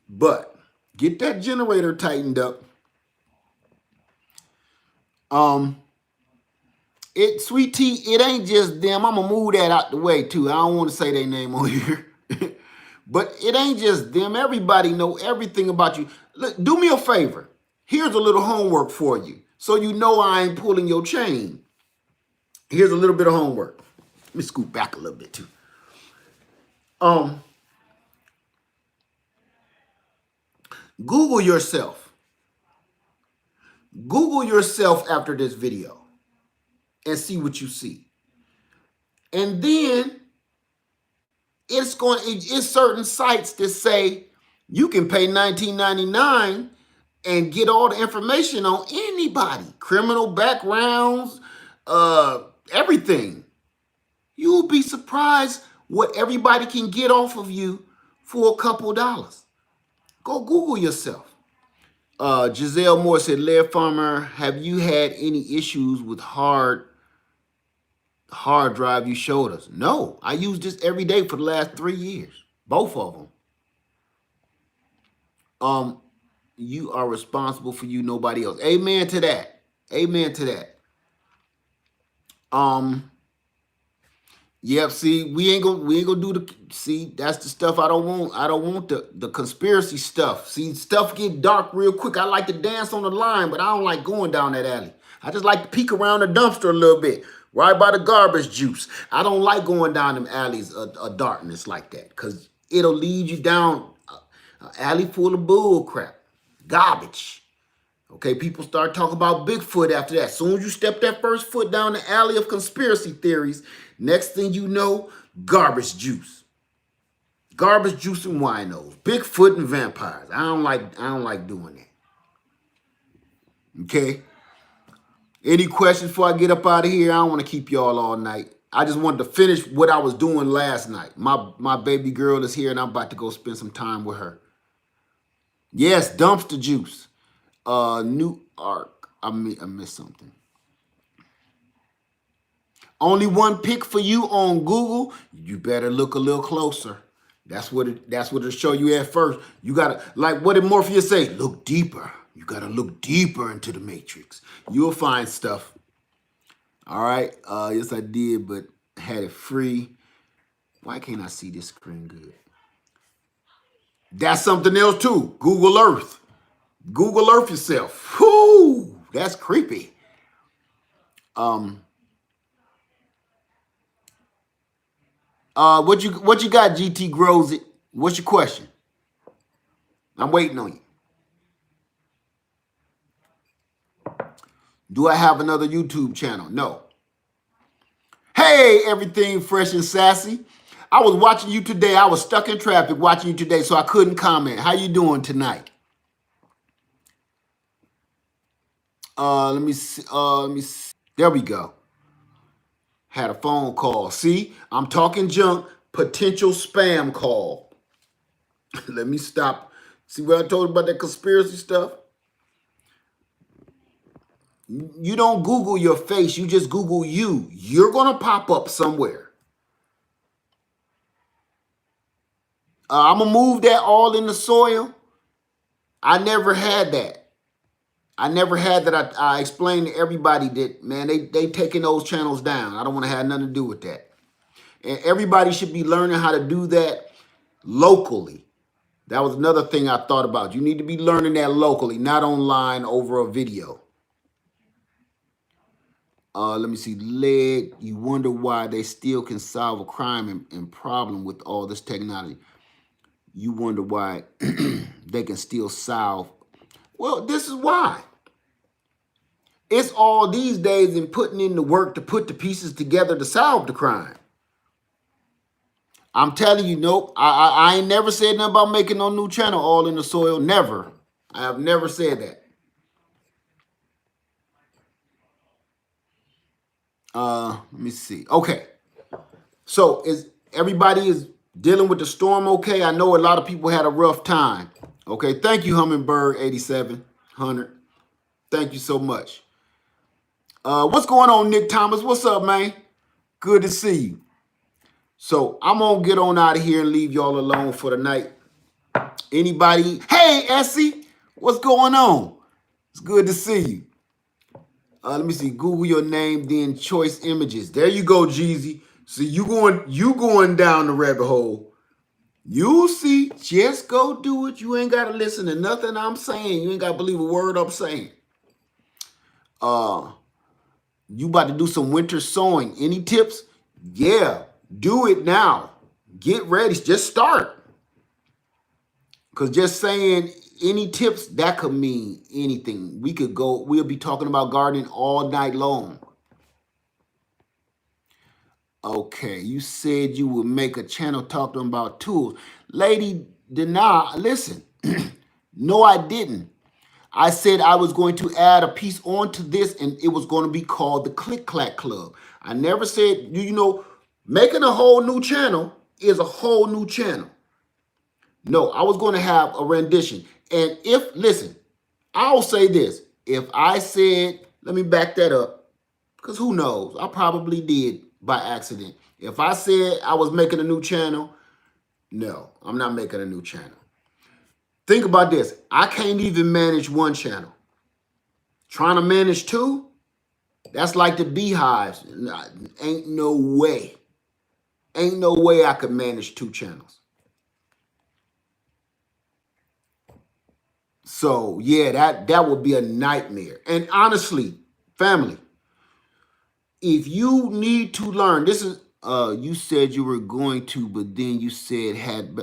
But get that generator tightened up. Sweet tea, it ain't just them. I'm going to move that out the way too. I don't want to say their name on here. But it ain't just them. Everybody know everything about you. Look, do me a favor. Here's a little homework for you. So you know I ain't pulling your chain. Here's a little bit of homework. Let me scoot back a little bit too. Google yourself. Google yourself after this video and see what you see. And then it's certain sites that say you can pay $19.99 and get all the information on anybody, criminal backgrounds, everything. You'll be surprised what everybody can get off of you for a couple dollars. Go Google yourself. Giselle Moore said, Laird Farmer, have you had any issues with hard drive you showed us? No, I use this every day for the last 3 years. Both of them. You are responsible for you, nobody else. Amen to that. Amen to that. Yep, see, we ain't gonna do that's the stuff I don't want. I don't want the conspiracy stuff. See, stuff get dark real quick. I like to dance on the line, but I don't like going down that alley. I just like to peek around the dumpster a little bit, right by the garbage juice. I don't like going down them alleys of darkness like that, because it'll lead you down an alley full of bull crap, garbage. Okay, people start talking about Bigfoot after that. As soon as you step that first foot down the alley of conspiracy theories, next thing you know, garbage juice. Garbage juice and winos. Bigfoot and vampires. I don't like doing that. Okay? Any questions before I get up out of here? I don't want to keep y'all all night. I just wanted to finish what I was doing last night. My baby girl is here and I'm about to go spend some time with her. Yes, dumpster juice. New arc. I missed something. Only one pick for you on Google. You better look a little closer. That's what it'll show you at first. You gotta, like, what did Morpheus say? Look deeper. You gotta look deeper into the matrix. You'll find stuff. All right. Yes, I did, but had it free. Why can't I see this screen good? That's something else too. Google Earth. Google Earth yourself. Whoo, that's creepy. What you got, GT Grows It? What's your question? I'm waiting on you. Do I have another YouTube channel? No. Hey, everything fresh and sassy. I was watching you today. I was stuck in traffic watching you today, so I couldn't comment. How you doing tonight? Let me see. There we go. Had a phone call. See, I'm talking junk. Potential spam call. Let me stop. See what I told you about that conspiracy stuff? You don't Google your face. You just Google you. You're going to pop up somewhere. I'm going to move that all in the soil. I never had that. I explained to everybody that, man, they taking those channels down. I don't want to have nothing to do with that. And everybody should be learning how to do that locally. That was another thing I thought about. You need to be learning that locally, not online over a video. Let me see. Lead. You wonder why they still can solve a crime and problem with all this technology. You wonder why they can still solve. Well, this is why. It's all these days in putting in the work to put the pieces together to solve the crime. I'm telling you, nope. I ain't never said nothing about making no new channel all in the soil. Never. I have never said that. Let me see. Okay. So is everybody is dealing with the storm okay? I know a lot of people had a rough time. Okay. Thank you, Hummingbird 8700. Thank you so much. What's going on, Nick Thomas? What's up, man? Good to see you. So I'm gonna get on out of here and leave y'all alone for the night. Anybody? Hey, Essie, what's going on? It's good to see you. Let me see. Google your name, then choice images. There you go, Jeezy. See, you going down the rabbit hole. You'll see. Just go do it. You ain't gotta listen to nothing I'm saying. You ain't gotta believe a word I'm saying. You about to do some winter sowing. Any tips? Yeah, do it now. Get ready. Just start. Because just saying any tips, that could mean anything. We'll be talking about gardening all night long. Okay, you said you would make a channel talking about tools. Lady Dana, listen. No, I didn't. I said I was going to add a piece onto this and it was going to be called the Click Clack Club. I never said, making a whole new channel is a whole new channel. No, I was going to have a rendition. And listen, I'll say this. If I said, let me back that up, because who knows? I probably did by accident. If I said I was making a new channel, no, I'm not making a new channel. Think about this. I can't even manage one channel. Trying to manage two, that's like the beehives. Ain't no way. Ain't no way I could manage two channels. So yeah, that would be a nightmare. And honestly, family, if you need to learn, this is you said you were going to, but then you said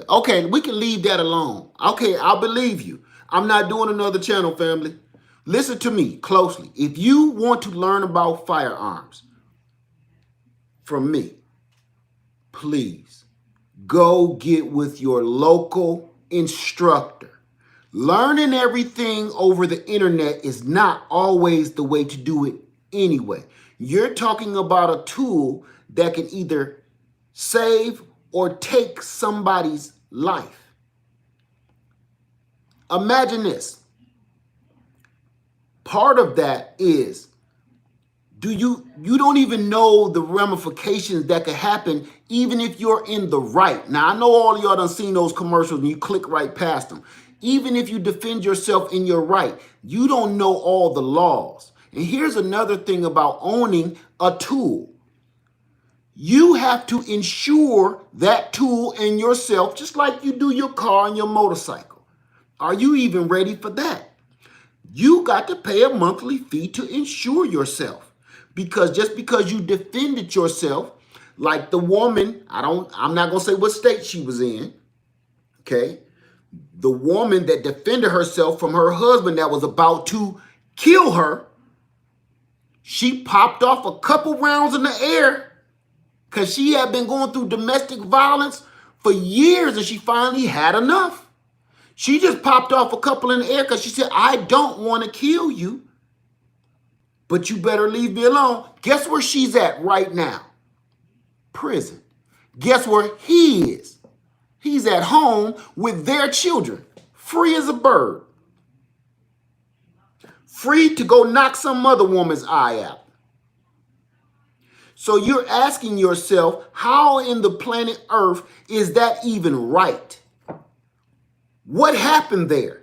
okay, we can leave that alone. Okay, I'll believe you. I'm not doing another channel, family. Listen to me closely. If you want to learn about firearms from me, please go get with your local instructor. Learning everything over the internet is not always the way to do it anyway. You're talking about a tool that can either save or take somebody's life. Imagine this. Part of that is, you don't even know the ramifications that could happen even if you're in the right. Now, I know all of y'all done seen those commercials and you click right past them. Even if you defend yourself in your right, you don't know all the laws. And here's another thing about owning a tool. You have to insure that tool and yourself just like you do your car and your motorcycle. Are you even ready for that? You got to pay a monthly fee to insure yourself. Because just because you defended yourself, like the woman, I'm not going to say what state she was in, okay? The woman that defended herself from her husband that was about to kill her, she popped off a couple rounds in the air because she had been going through domestic violence for years and she finally had enough. She just popped off a couple in the air because she said, I don't want to kill you, but you better leave me alone. Guess where she's at right now? Prison. Guess where he is? He's at home with their children, free as a bird. Free to go knock some other woman's eye out. So you're asking yourself, how in the planet Earth is that even right? What happened there?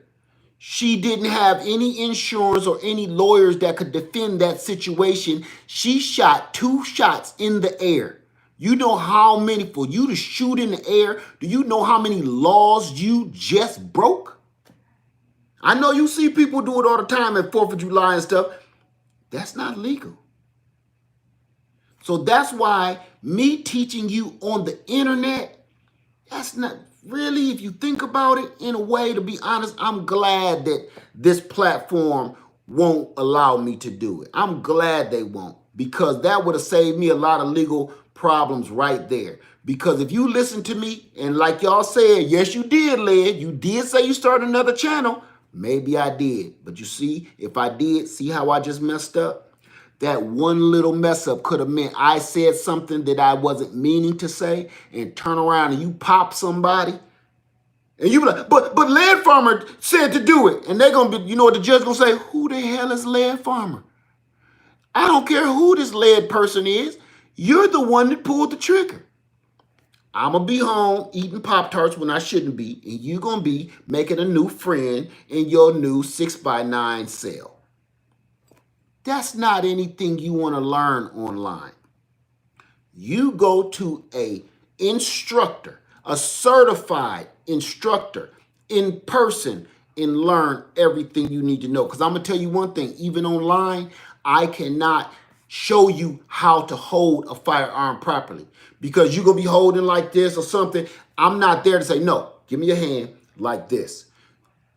She didn't have any insurance or any lawyers that could defend that situation. She shot 2 shots in the air. You know how many, for you to shoot in the air, do you know how many laws you just broke? I know you see people do it all the time at 4th of July and stuff. That's not legal. So that's why me teaching you on the internet, that's not really, if you think about it in a way, to be honest, I'm glad that this platform won't allow me to do it. I'm glad they won't, because that would have saved me a lot of legal problems right there. Because if you listen to me, and like y'all said, yes, you did, Led. You did say you started another channel. Maybe I did. But you see, if I did, see how I just messed up? That one little mess up could have meant I said something that I wasn't meaning to say, and turn around and you pop somebody. And you be like, but Lead Farmer said to do it. And they're gonna be, you know what the judge gonna say? Who the hell is Lead Farmer? I don't care who this lead person is. You're the one that pulled the trigger. I'm gonna be home eating Pop-Tarts when I shouldn't be, and you're gonna be making a new friend in your new 6x9 cell. That's not anything you want to learn online. You go to a instructor, a certified instructor in person, and learn everything you need to know. Because I'm going to tell you one thing, even online, I cannot show you how to hold a firearm properly, because you're going to be holding like this or something. I'm not there to say, no, give me your hand like this,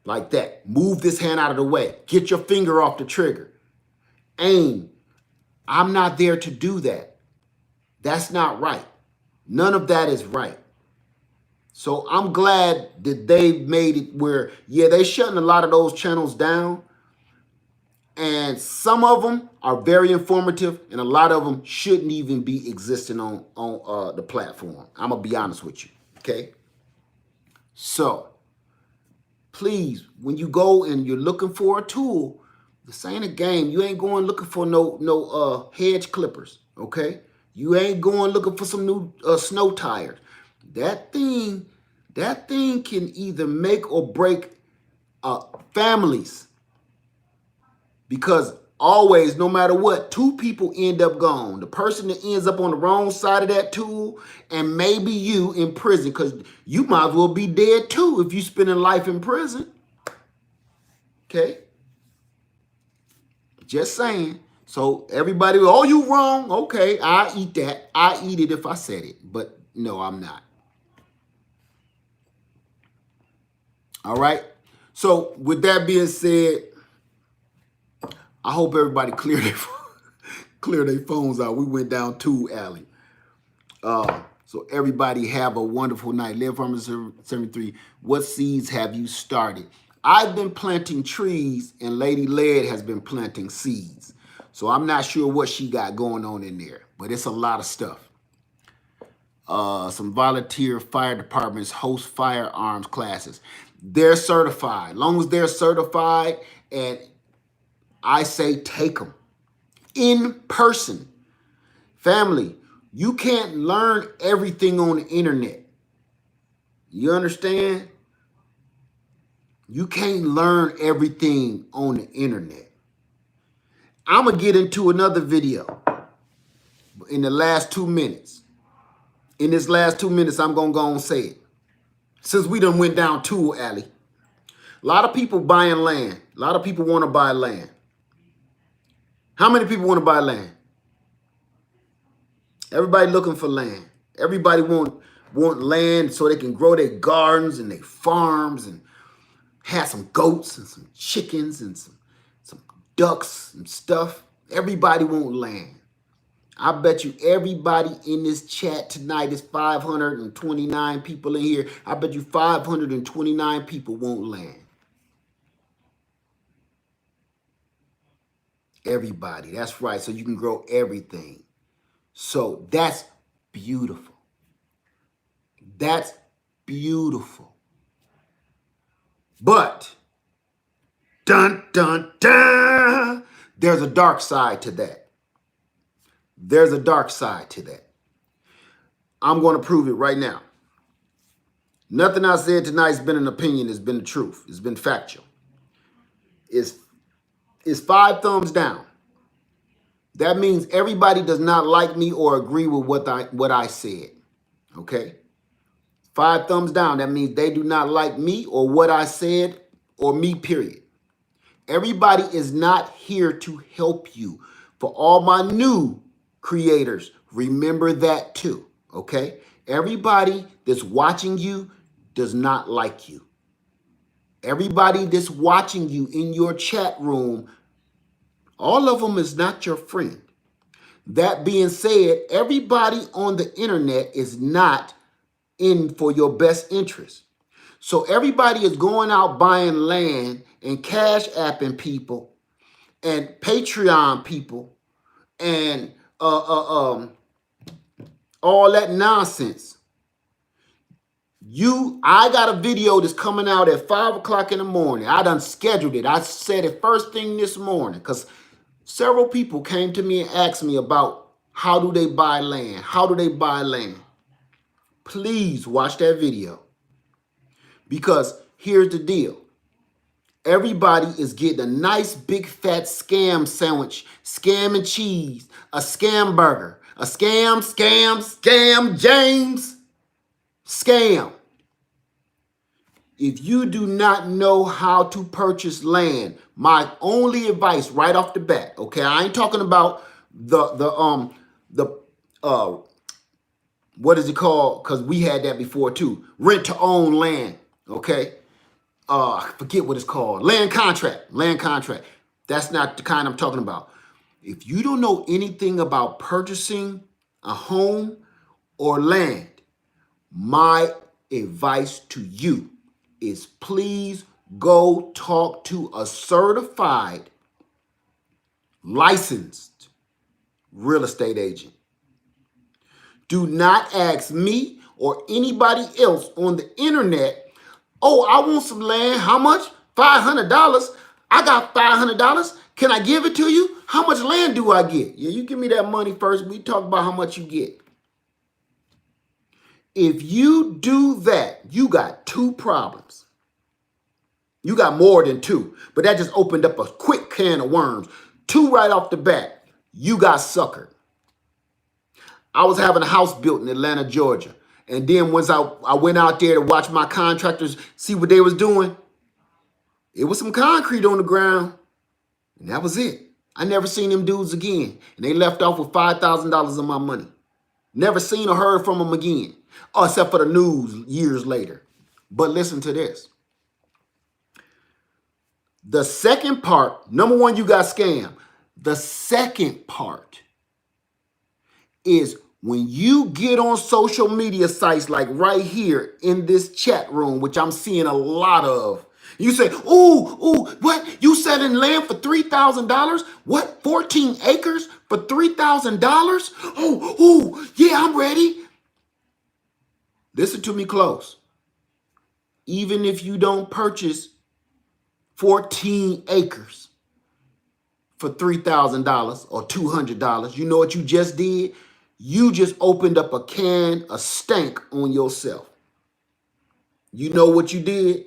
like that. Move this hand out of the way. Get your finger off the trigger. Aim. I'm not there to do that. That's not right. None of that is right. So I'm glad that they made it where, yeah, they're shutting a lot of those channels down. And some of them are very informative, and a lot of them shouldn't even be existing on the platform. I'm going to be honest with you, okay? So please, when you go and you're looking for a tool, this ain't a game. You ain't going looking for no hedge clippers, okay? You ain't going looking for some new snow tires. That thing can either make or break families, because always, no matter what, two people end up gone. The person that ends up on the wrong side of that tool, and maybe you in prison, because you might as well be dead too if you spending life in prison. Okay? Just saying. So everybody, oh, you wrong. Okay, I eat that. I eat it if I said it. But no, I'm not. All right? So with that being said, I hope everybody clear their phones out. We went down Tool Alley. So everybody have a wonderful night. Live Farmer 73. What seeds have you started? I've been planting trees, and Lady Lead has been planting seeds. So I'm not sure what she got going on in there, but it's a lot of stuff. Some volunteer fire departments host firearms classes. They're certified. As long as they're certified, and I say take them in person. Family, you can't learn everything on the internet. You understand? You can't learn everything on the internet. I'm going to get into another video in the last 2 minutes. In this last 2 minutes, I'm going to go and say it. Since we done went down Tool Alley. A lot of people buying land. A lot of people want to buy land. How many people want to buy land? Everybody looking for land. Everybody want land so they can grow their gardens and their farms and have some goats and some chickens and some ducks and stuff. Everybody want land. I bet you everybody in this chat tonight is 529 people in here. I bet you 529 people want land. Everybody, that's right. So you can grow everything. So that's beautiful. That's beautiful. But, dun, dun, dun, there's a dark side to that. There's a dark side to that. I'm going to prove it right now. Nothing I said tonight has been an opinion. It's been the truth. It's been factual. It's 5 thumbs down. That means everybody does not like me or agree with what I said. Okay? 5 thumbs down. That means they do not like me or what I said or me, period. Everybody is not here to help you. For all my new creators, Remember that too, okay? Everybody that's watching you does not like you. Everybody that's watching you in your chat room, all of them is not your friend. That being said, everybody on the internet is not in for your best interest. So everybody is going out buying land and cash apping people and Patreon people and all that nonsense. I got a video that's coming out at 5 o'clock in the morning. I done scheduled it. I said it first thing this morning because several people came to me and asked me about how do they buy land? How do they buy land? Please watch that video because here's the deal. Everybody is getting a nice big fat scam sandwich, scam and cheese, a scam burger, a scam, James, scam. If you do not know how to purchase land, my only advice right off the bat, okay, I ain't talking about the what is it called? Because we had that before too. Rent to own land, okay? I forget what it's called. Land contract. Land contract. That's not the kind I'm talking about. If you don't know anything about purchasing a home or land, my advice to you is please go talk to a certified, licensed real estate agent. Do not ask me or anybody else on the internet, oh, I want some land. How much? $500. I got $500. Can I give it to you? How much land do I get? Yeah, you give me that money first. We talk about how much you get. If you do that, you got two problems. You got more than two, but that just opened up a quick can of worms. Two right off the bat. You got suckered. I was having a house built in Atlanta, Georgia. And then once I went out there to watch my contractors see what they was doing, it was some concrete on the ground. And that was it. I never seen them dudes again. And they left off with $5,000 of my money. Never seen or heard from them again. Oh, except for the news years later. But listen to this. The second part, number one, you got scammed. The second part is when you get on social media sites like right here in this chat room, which I'm seeing a lot of, you say, ooh, what? You selling land for $3,000? What? 14 acres for $3,000? Oh, yeah, I'm ready. Listen to me close. Even if you don't purchase 14 acres for $3,000 or $200, you know what you just did? You just opened up a can of stank on yourself. You know what you did?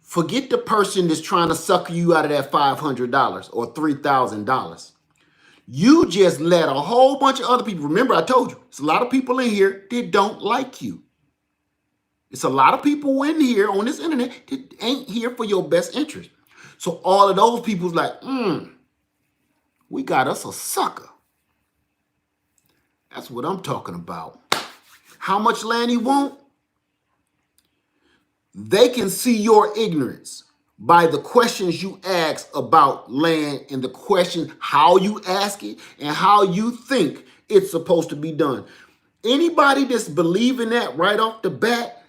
Forget the person that's trying to sucker you out of that $500 or $3,000. You just let a whole bunch of other people. Remember, I told you, it's a lot of people in here that don't like you. It's a lot of people in here on this internet that ain't here for your best interest. So all of those people's like, we got us a sucker. That's what I'm talking about. How much land you want? They can see your ignorance by the questions you ask about land and the question how you ask it and how you think it's supposed to be done. Anybody that's believing that right off the bat,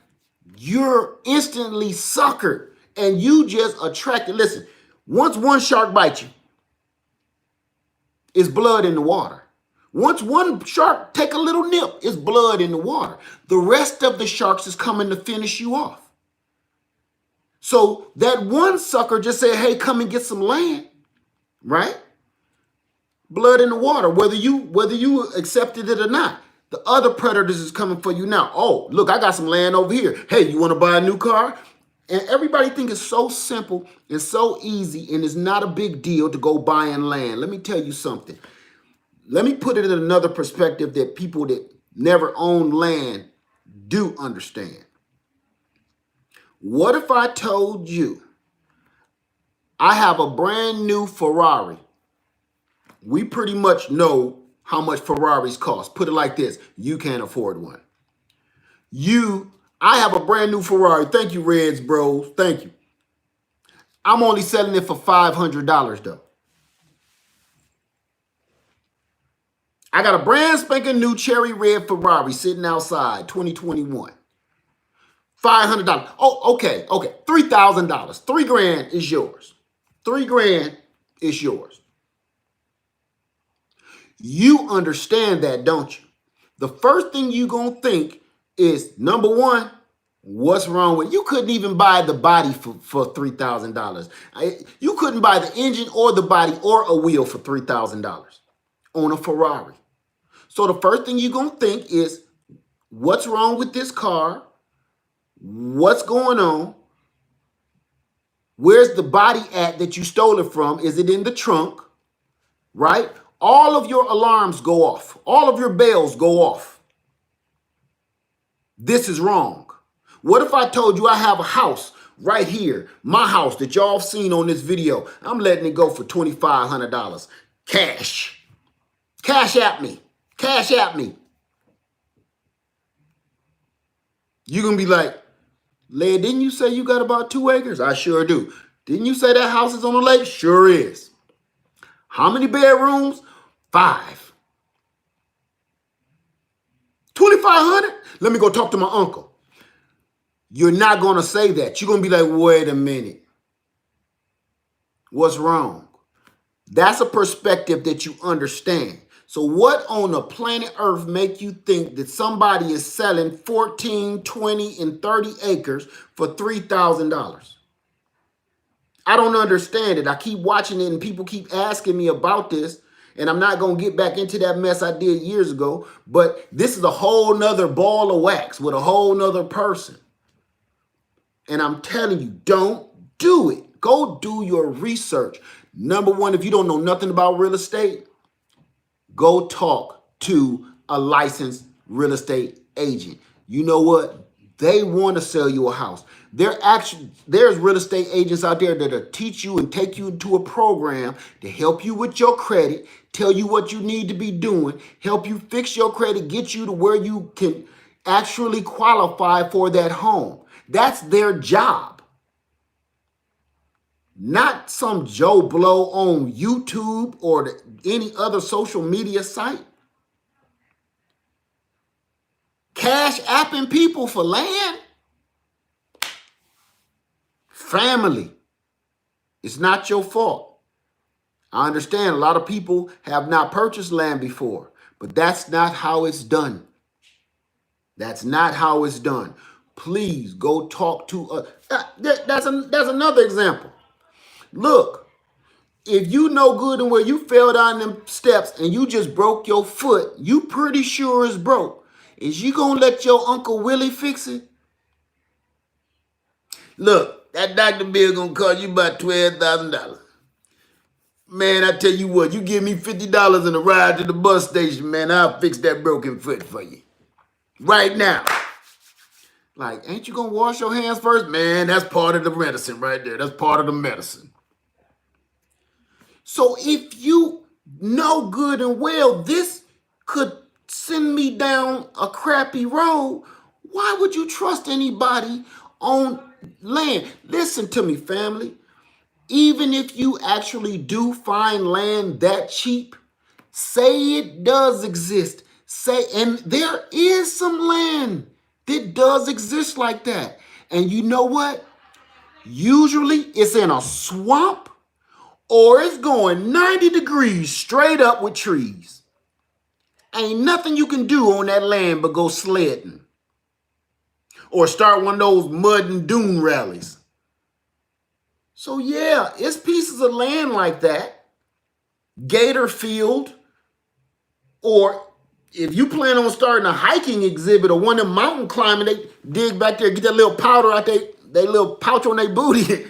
you're instantly suckered and you just attracted. Listen, once one shark bites you, it's blood in the water. Once one shark take a little nip, it's blood in the water. The rest of the sharks is coming to finish you off. So that one sucker just said, hey, come and get some land, right? Blood in the water, whether you accepted it or not. The other predators is coming for you now. Oh, look, I got some land over here. Hey, you want to buy a new car? And everybody think it's so simple and so easy and it's not a big deal to go buying land. Let me tell you something. Let me put it in another perspective that people that never own land do understand. What if I told you I have a brand new Ferrari? We pretty much know how much Ferraris cost. Put it like this. You can't afford one. I have a brand new Ferrari. Thank you, Reds Bros. Thank you. I'm only selling it for $500 though. I got a brand spanking new cherry red Ferrari sitting outside, 2021. $500. Oh, okay. $3,000. $3,000 is yours. $3,000 is yours. You understand that, don't you? The first thing you gonna think is, number one, what's wrong with you? Couldn't even buy the body for $3,000. You couldn't buy the engine or the body or a wheel for $3,000 on a Ferrari. So the first thing you're gonna think is, what's wrong with this car? What's going on? Where's the body at that you stole it from? Is it in the trunk? Right? All of your alarms go off. All of your bells go off. This is wrong. What if I told you I have a house right here, my house that y'all have seen on this video? I'm letting it go for $2,500. Cash. Cash at me. Cash at me. You're going to be like, Leia, didn't you say you got about 2 acres? I sure do. Didn't you say that house is on the lake? Sure is. How many bedrooms? 5. 2,500? Let me go talk to my uncle. You're not going to say that. You're going to be like, wait a minute. What's wrong? That's a perspective that you understand. So what on the planet Earth make you think that somebody is selling 14, 20, and 30 acres for $3,000? I don't understand it. I keep watching it and people keep asking me about this, and I'm not going to get back into that mess I did years ago, but this is a whole nother ball of wax with a whole nother person. And I'm telling you, don't do it. Go do your research. Number one, if you don't know nothing about real estate, go talk to a licensed real estate agent. You know what? They want to sell you a house. There's real estate agents out there that'll teach you and take you into a program to help you with your credit, tell you what you need to be doing, help you fix your credit, get you to where you can actually qualify for that home. That's their job. Not some Joe Blow on YouTube or any other social media site. Cash apping people for land. Family. It's not your fault. I understand a lot of people have not purchased land before, but that's not how it's done. That's not how it's done. Please go talk to that's another example. Look, if you know good and well you fell down them steps and you just broke your foot, you pretty sure it's broke. Is you gonna let your Uncle Willie fix it? Look, that doctor bill gonna cost you about $12,000. Man, I tell you what, you give me $50 and a ride to the bus station, man, I'll fix that broken foot for you. Right now. Like, ain't you gonna wash your hands first? Man, that's part of the medicine right there. That's part of the medicine. So if you know good and well this could send me down a crappy road, why would you trust anybody on land? Listen to me, family. Even if you actually do find land that cheap, say it does exist. And there is some land that does exist like that. And you know what? Usually it's in a swamp or it's going 90 degrees straight up with trees. Ain't nothing you can do on that land but go sledding or start one of those mud and dune rallies. So yeah, it's pieces of land like that. Gator Field, or if you plan on starting a hiking exhibit or one of them mountain climbing, they dig back there, get that little powder out they little pouch on their booty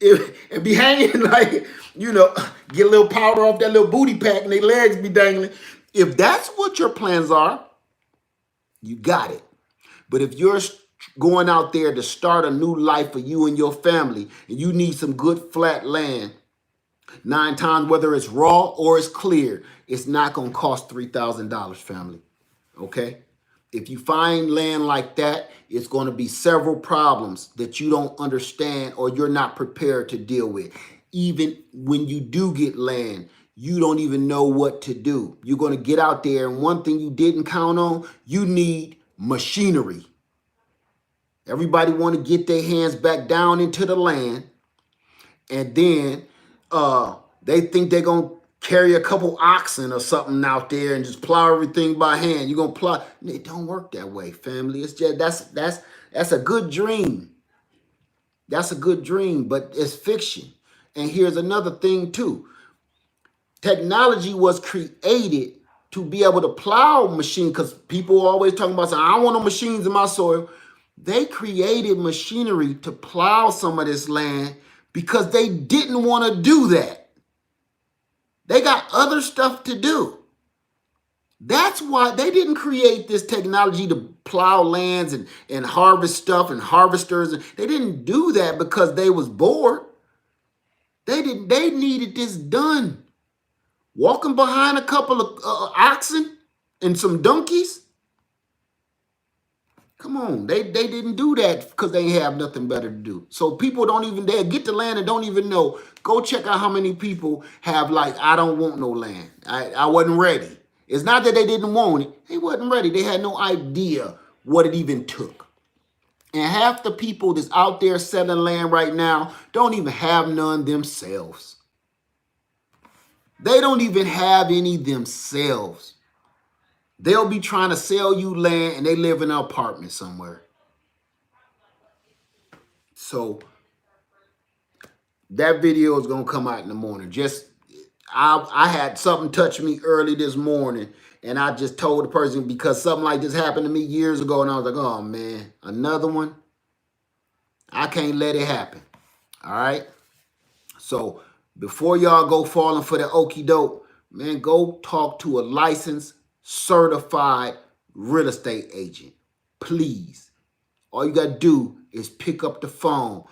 and be hanging like, you know, get a little powder off that little booty pack and their legs be dangling. If that's what your plans are, you got it. But if you're going out there to start a new life for you and your family and you need some good flat land, 9 times, whether it's raw or it's clear, it's not going to cost $3,000, family. Okay? If you find land like that, it's going to be several problems that you don't understand or you're not prepared to deal with. Even when you do get land, you don't even know what to do. You're going to get out there, and one thing you didn't count on, you need machinery. Everybody want to get their hands back down into the land, and then they think they're gonna carry a couple oxen or something out there and just plow everything by hand. You're gonna plow. It don't work that way, family. It's just that's a good dream. That's a good dream, but it's fiction. And here's another thing too. Technology was created to be able to plow machine, because people are always talking about saying, I don't want no machines in my soil. They created machinery to plow some of this land because they didn't want to do that. They got other stuff to do. That's why they didn't create this technology to plow lands and harvest stuff and harvesters. They didn't do that because they was bored. They needed this done. Walking behind a couple of oxen and some donkeys. Come on, they didn't do that because they have nothing better to do. So people don't even, they get the land and don't even know. Go check out how many people have like, I don't want no land. I wasn't ready. It's not that they didn't want it. They wasn't ready. They had no idea what it even took. And half the people that's out there selling land right now don't even have none themselves. They don't even have any themselves. They'll be trying to sell you land and they live in an apartment somewhere. So that video is going to come out in the morning. I had something touch me early this morning, and I just told the person because something like this happened to me years ago, and I was like, oh man, another one? I can't let it happen. All right? So before y'all go falling for the okie doke, man, go talk to a licensed, certified real estate agent. Please. All you got to do is pick up the phone.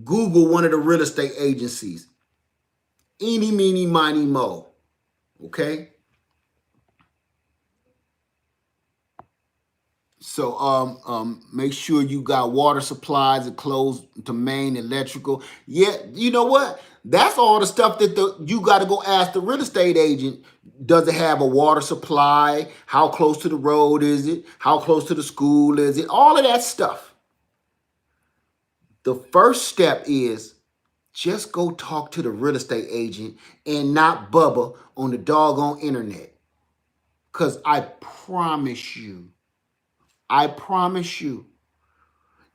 Google one of the real estate agencies. Eeny, meeny, miny, mo. Okay? So make sure you got water supplies and close to main, electrical. Yeah, you know what? That's all the stuff that you got to go ask the real estate agent. Does it have a water supply? How close to the road is it? How close to the school is it? All of that stuff. The first step is just go talk to the real estate agent and not Bubba on the doggone internet. Because I promise you,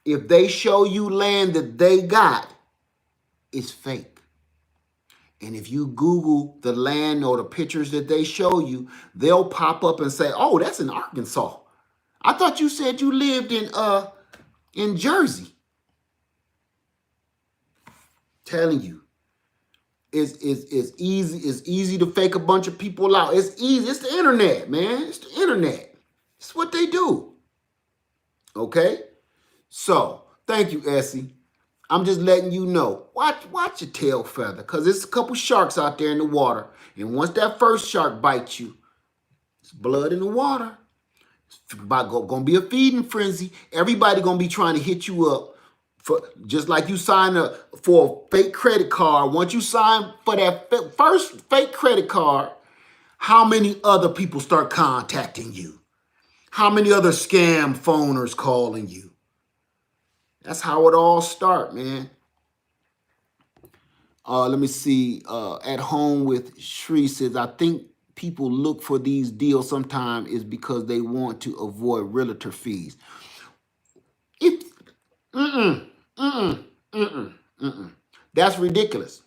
if they show you land that they got, it's fake. And if you Google the land or the pictures that they show you, they'll pop up and say, oh, that's in Arkansas. I thought you said you lived in Jersey. Telling you, it's easy to fake a bunch of people out. It's easy. It's the internet, man. It's the internet. It's what they do. Okay? So, thank you, Essie. I'm just letting you know. Watch your tail feather, because there's a couple sharks out there in the water. And once that first shark bites you, it's blood in the water. It's gonna be a feeding frenzy. Everybody gonna be trying to hit you up. For just like you sign up for a fake credit card. Once you sign for that first fake credit card, how many other people start contacting you? How many other scam phoners calling you? That's how it all starts, man. Let me see. At home with Shri says, I think people look for these deals sometimes is because they want to avoid realtor fees. That's ridiculous.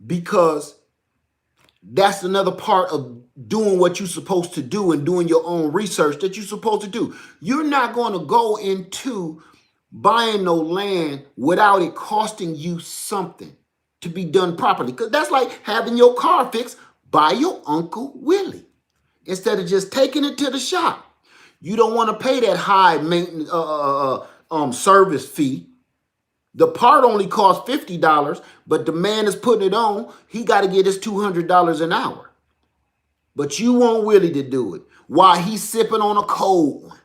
Because that's another part of doing what you're supposed to do and doing your own research that you're supposed to do. You're not going to go into buying no land without it costing you something to be done properly. Because that's like having your car fixed by your Uncle Willie instead of just taking it to the shop. You don't want to pay that high maintenance service fee. The part only costs $50, but the man is putting it on. He got to get his $200 an hour. But you want Willie to do it while he's sipping on a cold one.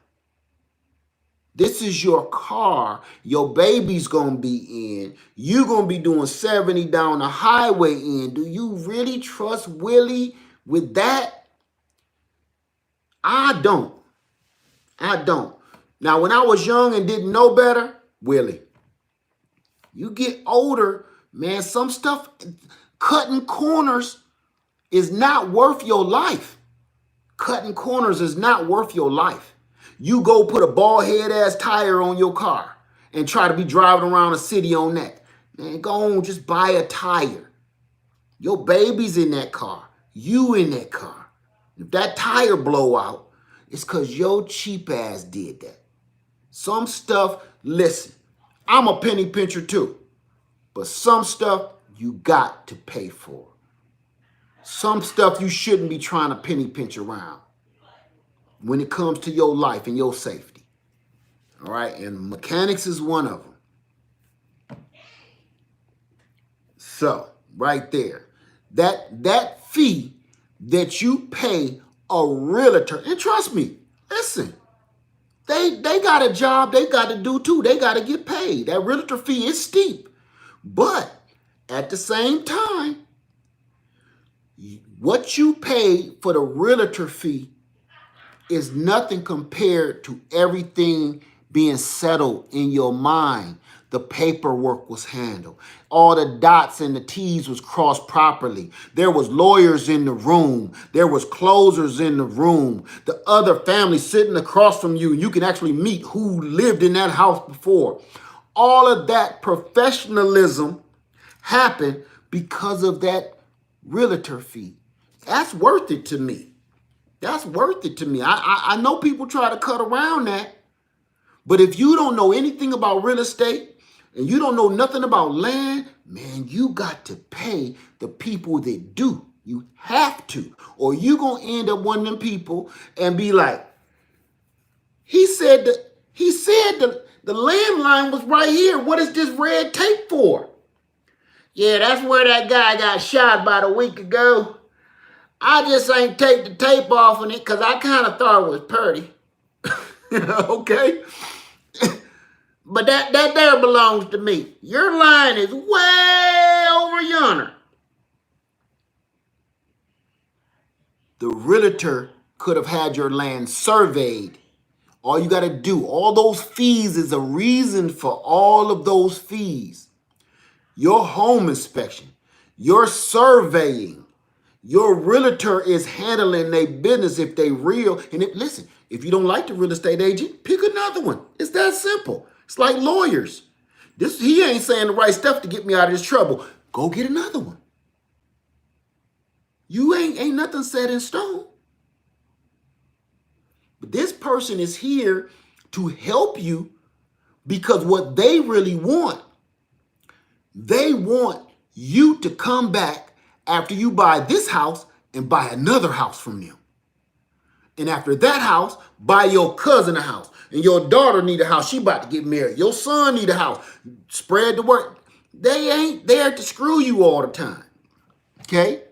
This is your car. Your baby's going to be in. You're going to be doing 70 down the highway in. Do you really trust Willie with that? I don't. I don't. Now, when I was young and didn't know better, Willie, you get older, man, some stuff, cutting corners is not worth your life. Cutting corners is not worth your life. You go put a bald head ass tire on your car and try to be driving around the city on that. Man, go on, just buy a tire. Your baby's in that car. You in that car. If that tire blow out, it's because your cheap ass did that. Some stuff, listen, I'm a penny pincher too. But some stuff you got to pay for. Some stuff you shouldn't be trying to penny pinch around when it comes to your life and your safety. All right, and mechanics is one of them. So, right there, that fee that you pay a realtor, and trust me, listen, they got a job they got to do too. They got to get paid. That realtor fee is steep. But at the same time, what you pay for the realtor fee is nothing compared to everything being settled in your mind. The paperwork was handled. All the dots and the T's was crossed properly. There was lawyers in the room. There was closers in the room. The other family sitting across from you. You can actually meet who lived in that house before. All of that professionalism happened because of that realtor fee. That's worth it to me. That's worth it to me. I know people try to cut around that. But if you don't know anything about real estate and you don't know nothing about land, man, you got to pay the people that do. You have to. Or you're going to end up one of them people and be like, he said the landline was right here. What is this red tape for? Yeah, that's where that guy got shot about a week ago. I just ain't take the tape off on it because I kind of thought it was pretty. Okay? But that there belongs to me. Your line is way over yonder. The realtor could have had your land surveyed. All you got to do, all those fees is a reason for all of those fees. Your home inspection, your surveying, your realtor is handling their business if they real. And listen, if you don't like the real estate agent, pick another one. It's that simple. It's like lawyers. He ain't saying the right stuff to get me out of this trouble. Go get another one. You ain't nothing set in stone. But this person is here to help you because what they really want, they want you to come back after you buy this house and buy another house from them. And after that house, buy your cousin a house. And your daughter need a house. She about to get married. Your son need a house. Spread the word. They ain't there to screw you all the time. Okay?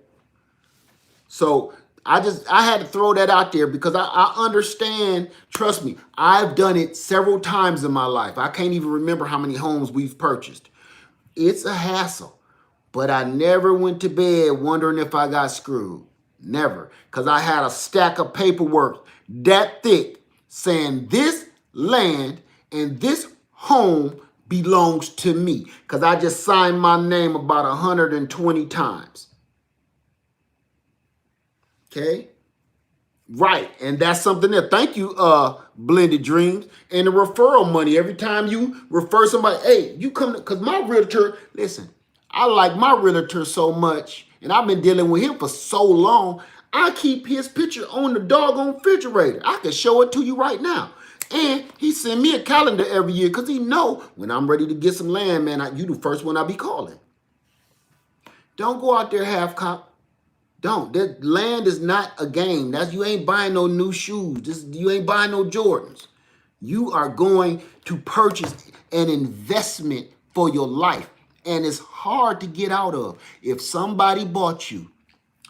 So I had to throw that out there because I understand. Trust me, I've done it several times in my life. I can't even remember how many homes we've purchased. It's a hassle. But I never went to bed wondering if I got screwed. Never. Because I had a stack of paperwork that thick saying this land and this home belongs to me. Because I just signed my name about 120 times. Okay? Right. And that's something there. Thank you, Blended Dreams. And the referral money. Every time you refer somebody, hey, you come, because my realtor, listen, I like my realtor so much, and I've been dealing with him for so long, I keep his picture on the doggone refrigerator. I can show it to you right now. And he send me a calendar every year because he know when I'm ready to get some land, man, you the first one I be calling. Don't go out there half-cocked. Don't. That land is not a game. You ain't buying no new shoes. You ain't buying no Jordans. You are going to purchase an investment for your life. And it's hard to get out of. If somebody bought you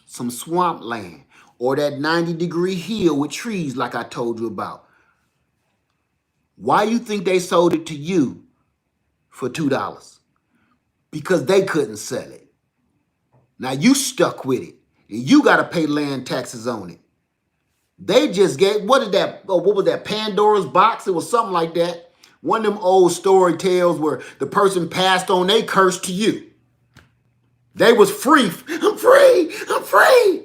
some swamp land or that 90-degree hill with trees like I told you about, why you think they sold it to you for $2? Because they couldn't sell it. Now you stuck with it, and you got to pay land taxes on it. They just gave, what is that? Oh, what was that? Pandora's box? It was something like that. One of them old story tales where the person passed on their curse to you. They was free. I'm free. I'm free.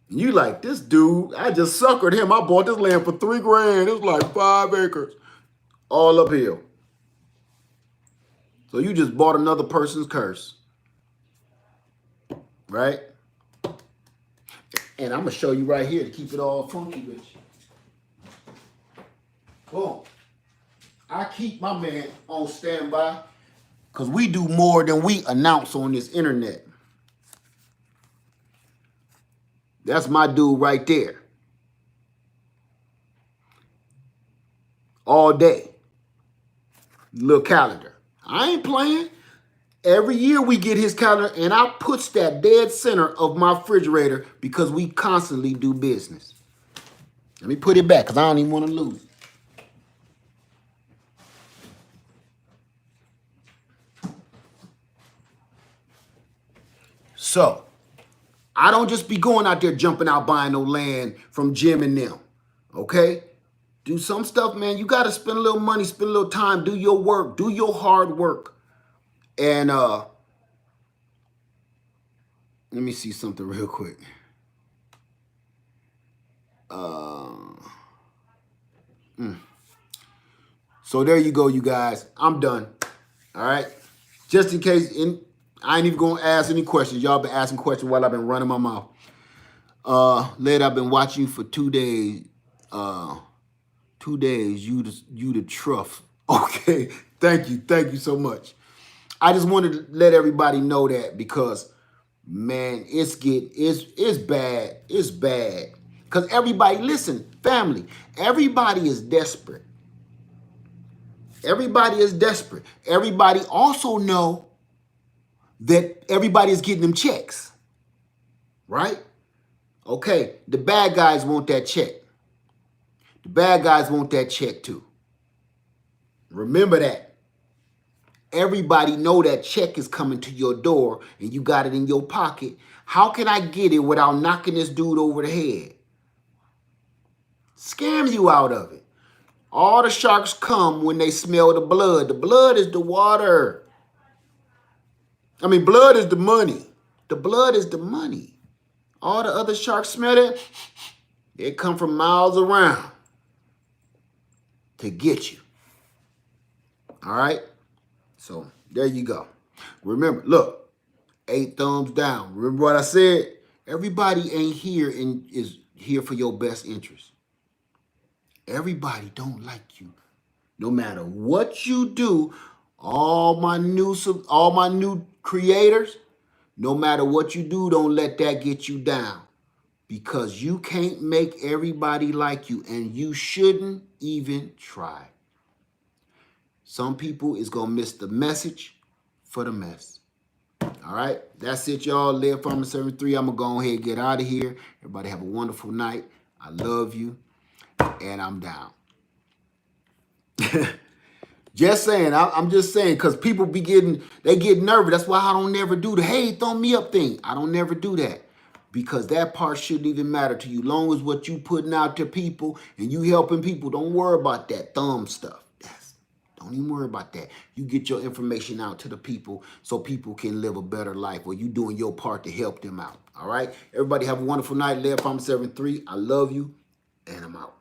And you like, this dude, I just suckered him. I bought this land for $3,000. It was like 5 acres. All uphill. So you just bought another person's curse. Right? And I'm going to show you right here to keep it all funky with you. Boom. I keep my man on standby because we do more than we announce on this internet. That's my dude right there. All day. Little calendar. I ain't playing. Every year we get his calendar, and I puts that dead center of my refrigerator because we constantly do business. Let me put it back because I don't even want to lose it. So, I don't just be going out there jumping out buying no land from Jim and them, okay? Do some stuff, man. You got to spend a little money, spend a little time, do your work, do your hard work. And let me see something real quick. So there you go, you guys. I'm done. All right? Just in case, I ain't even going to ask any questions. Y'all been asking questions while I've been running my mouth. Led, I've been watching you for 2 days. 2 days, you the truff. Okay, thank you so much. I just wanted to let everybody know that because, man, it's bad. It's bad. Because everybody, listen, family, everybody is desperate. Everybody is desperate. Everybody also know that everybody is getting them checks. Right? Okay, the bad guys want that check. The bad guys want that check too. Remember that. Everybody know that check is coming to your door and you got it in your pocket. How can I get it without knocking this dude over the head? Scam you out of it. All the sharks come when they smell the blood. The blood is the water. I mean, blood is the money. The blood is the money. All the other sharks smell it. They come from miles around to get you. All right? So there you go. Remember, look, 8 thumbs down. Remember what I said? Everybody ain't here and is here for your best interest. Everybody don't like you. No matter what you do, all my new creators, no matter what you do, don't let that get you down. Because you can't make everybody like you, and you shouldn't even try. Some people is going to miss the message for the mess. All right? That's it, y'all. Live Farmer 73. I'm going to go ahead and get out of here. Everybody have a wonderful night. I love you. And I'm down. Just saying. I'm just saying because people they get nervous. That's why I don't never do the, hey, thumb me up thing. I don't never do that. Because that part shouldn't even matter to you. Long as what you putting out to people and you helping people, don't worry about that thumb stuff. Don't even worry about that. You get your information out to the people so people can live a better life, or you doing your part to help them out. All right? Everybody have a wonderful night. Live Farm 73. I love you, and I'm out.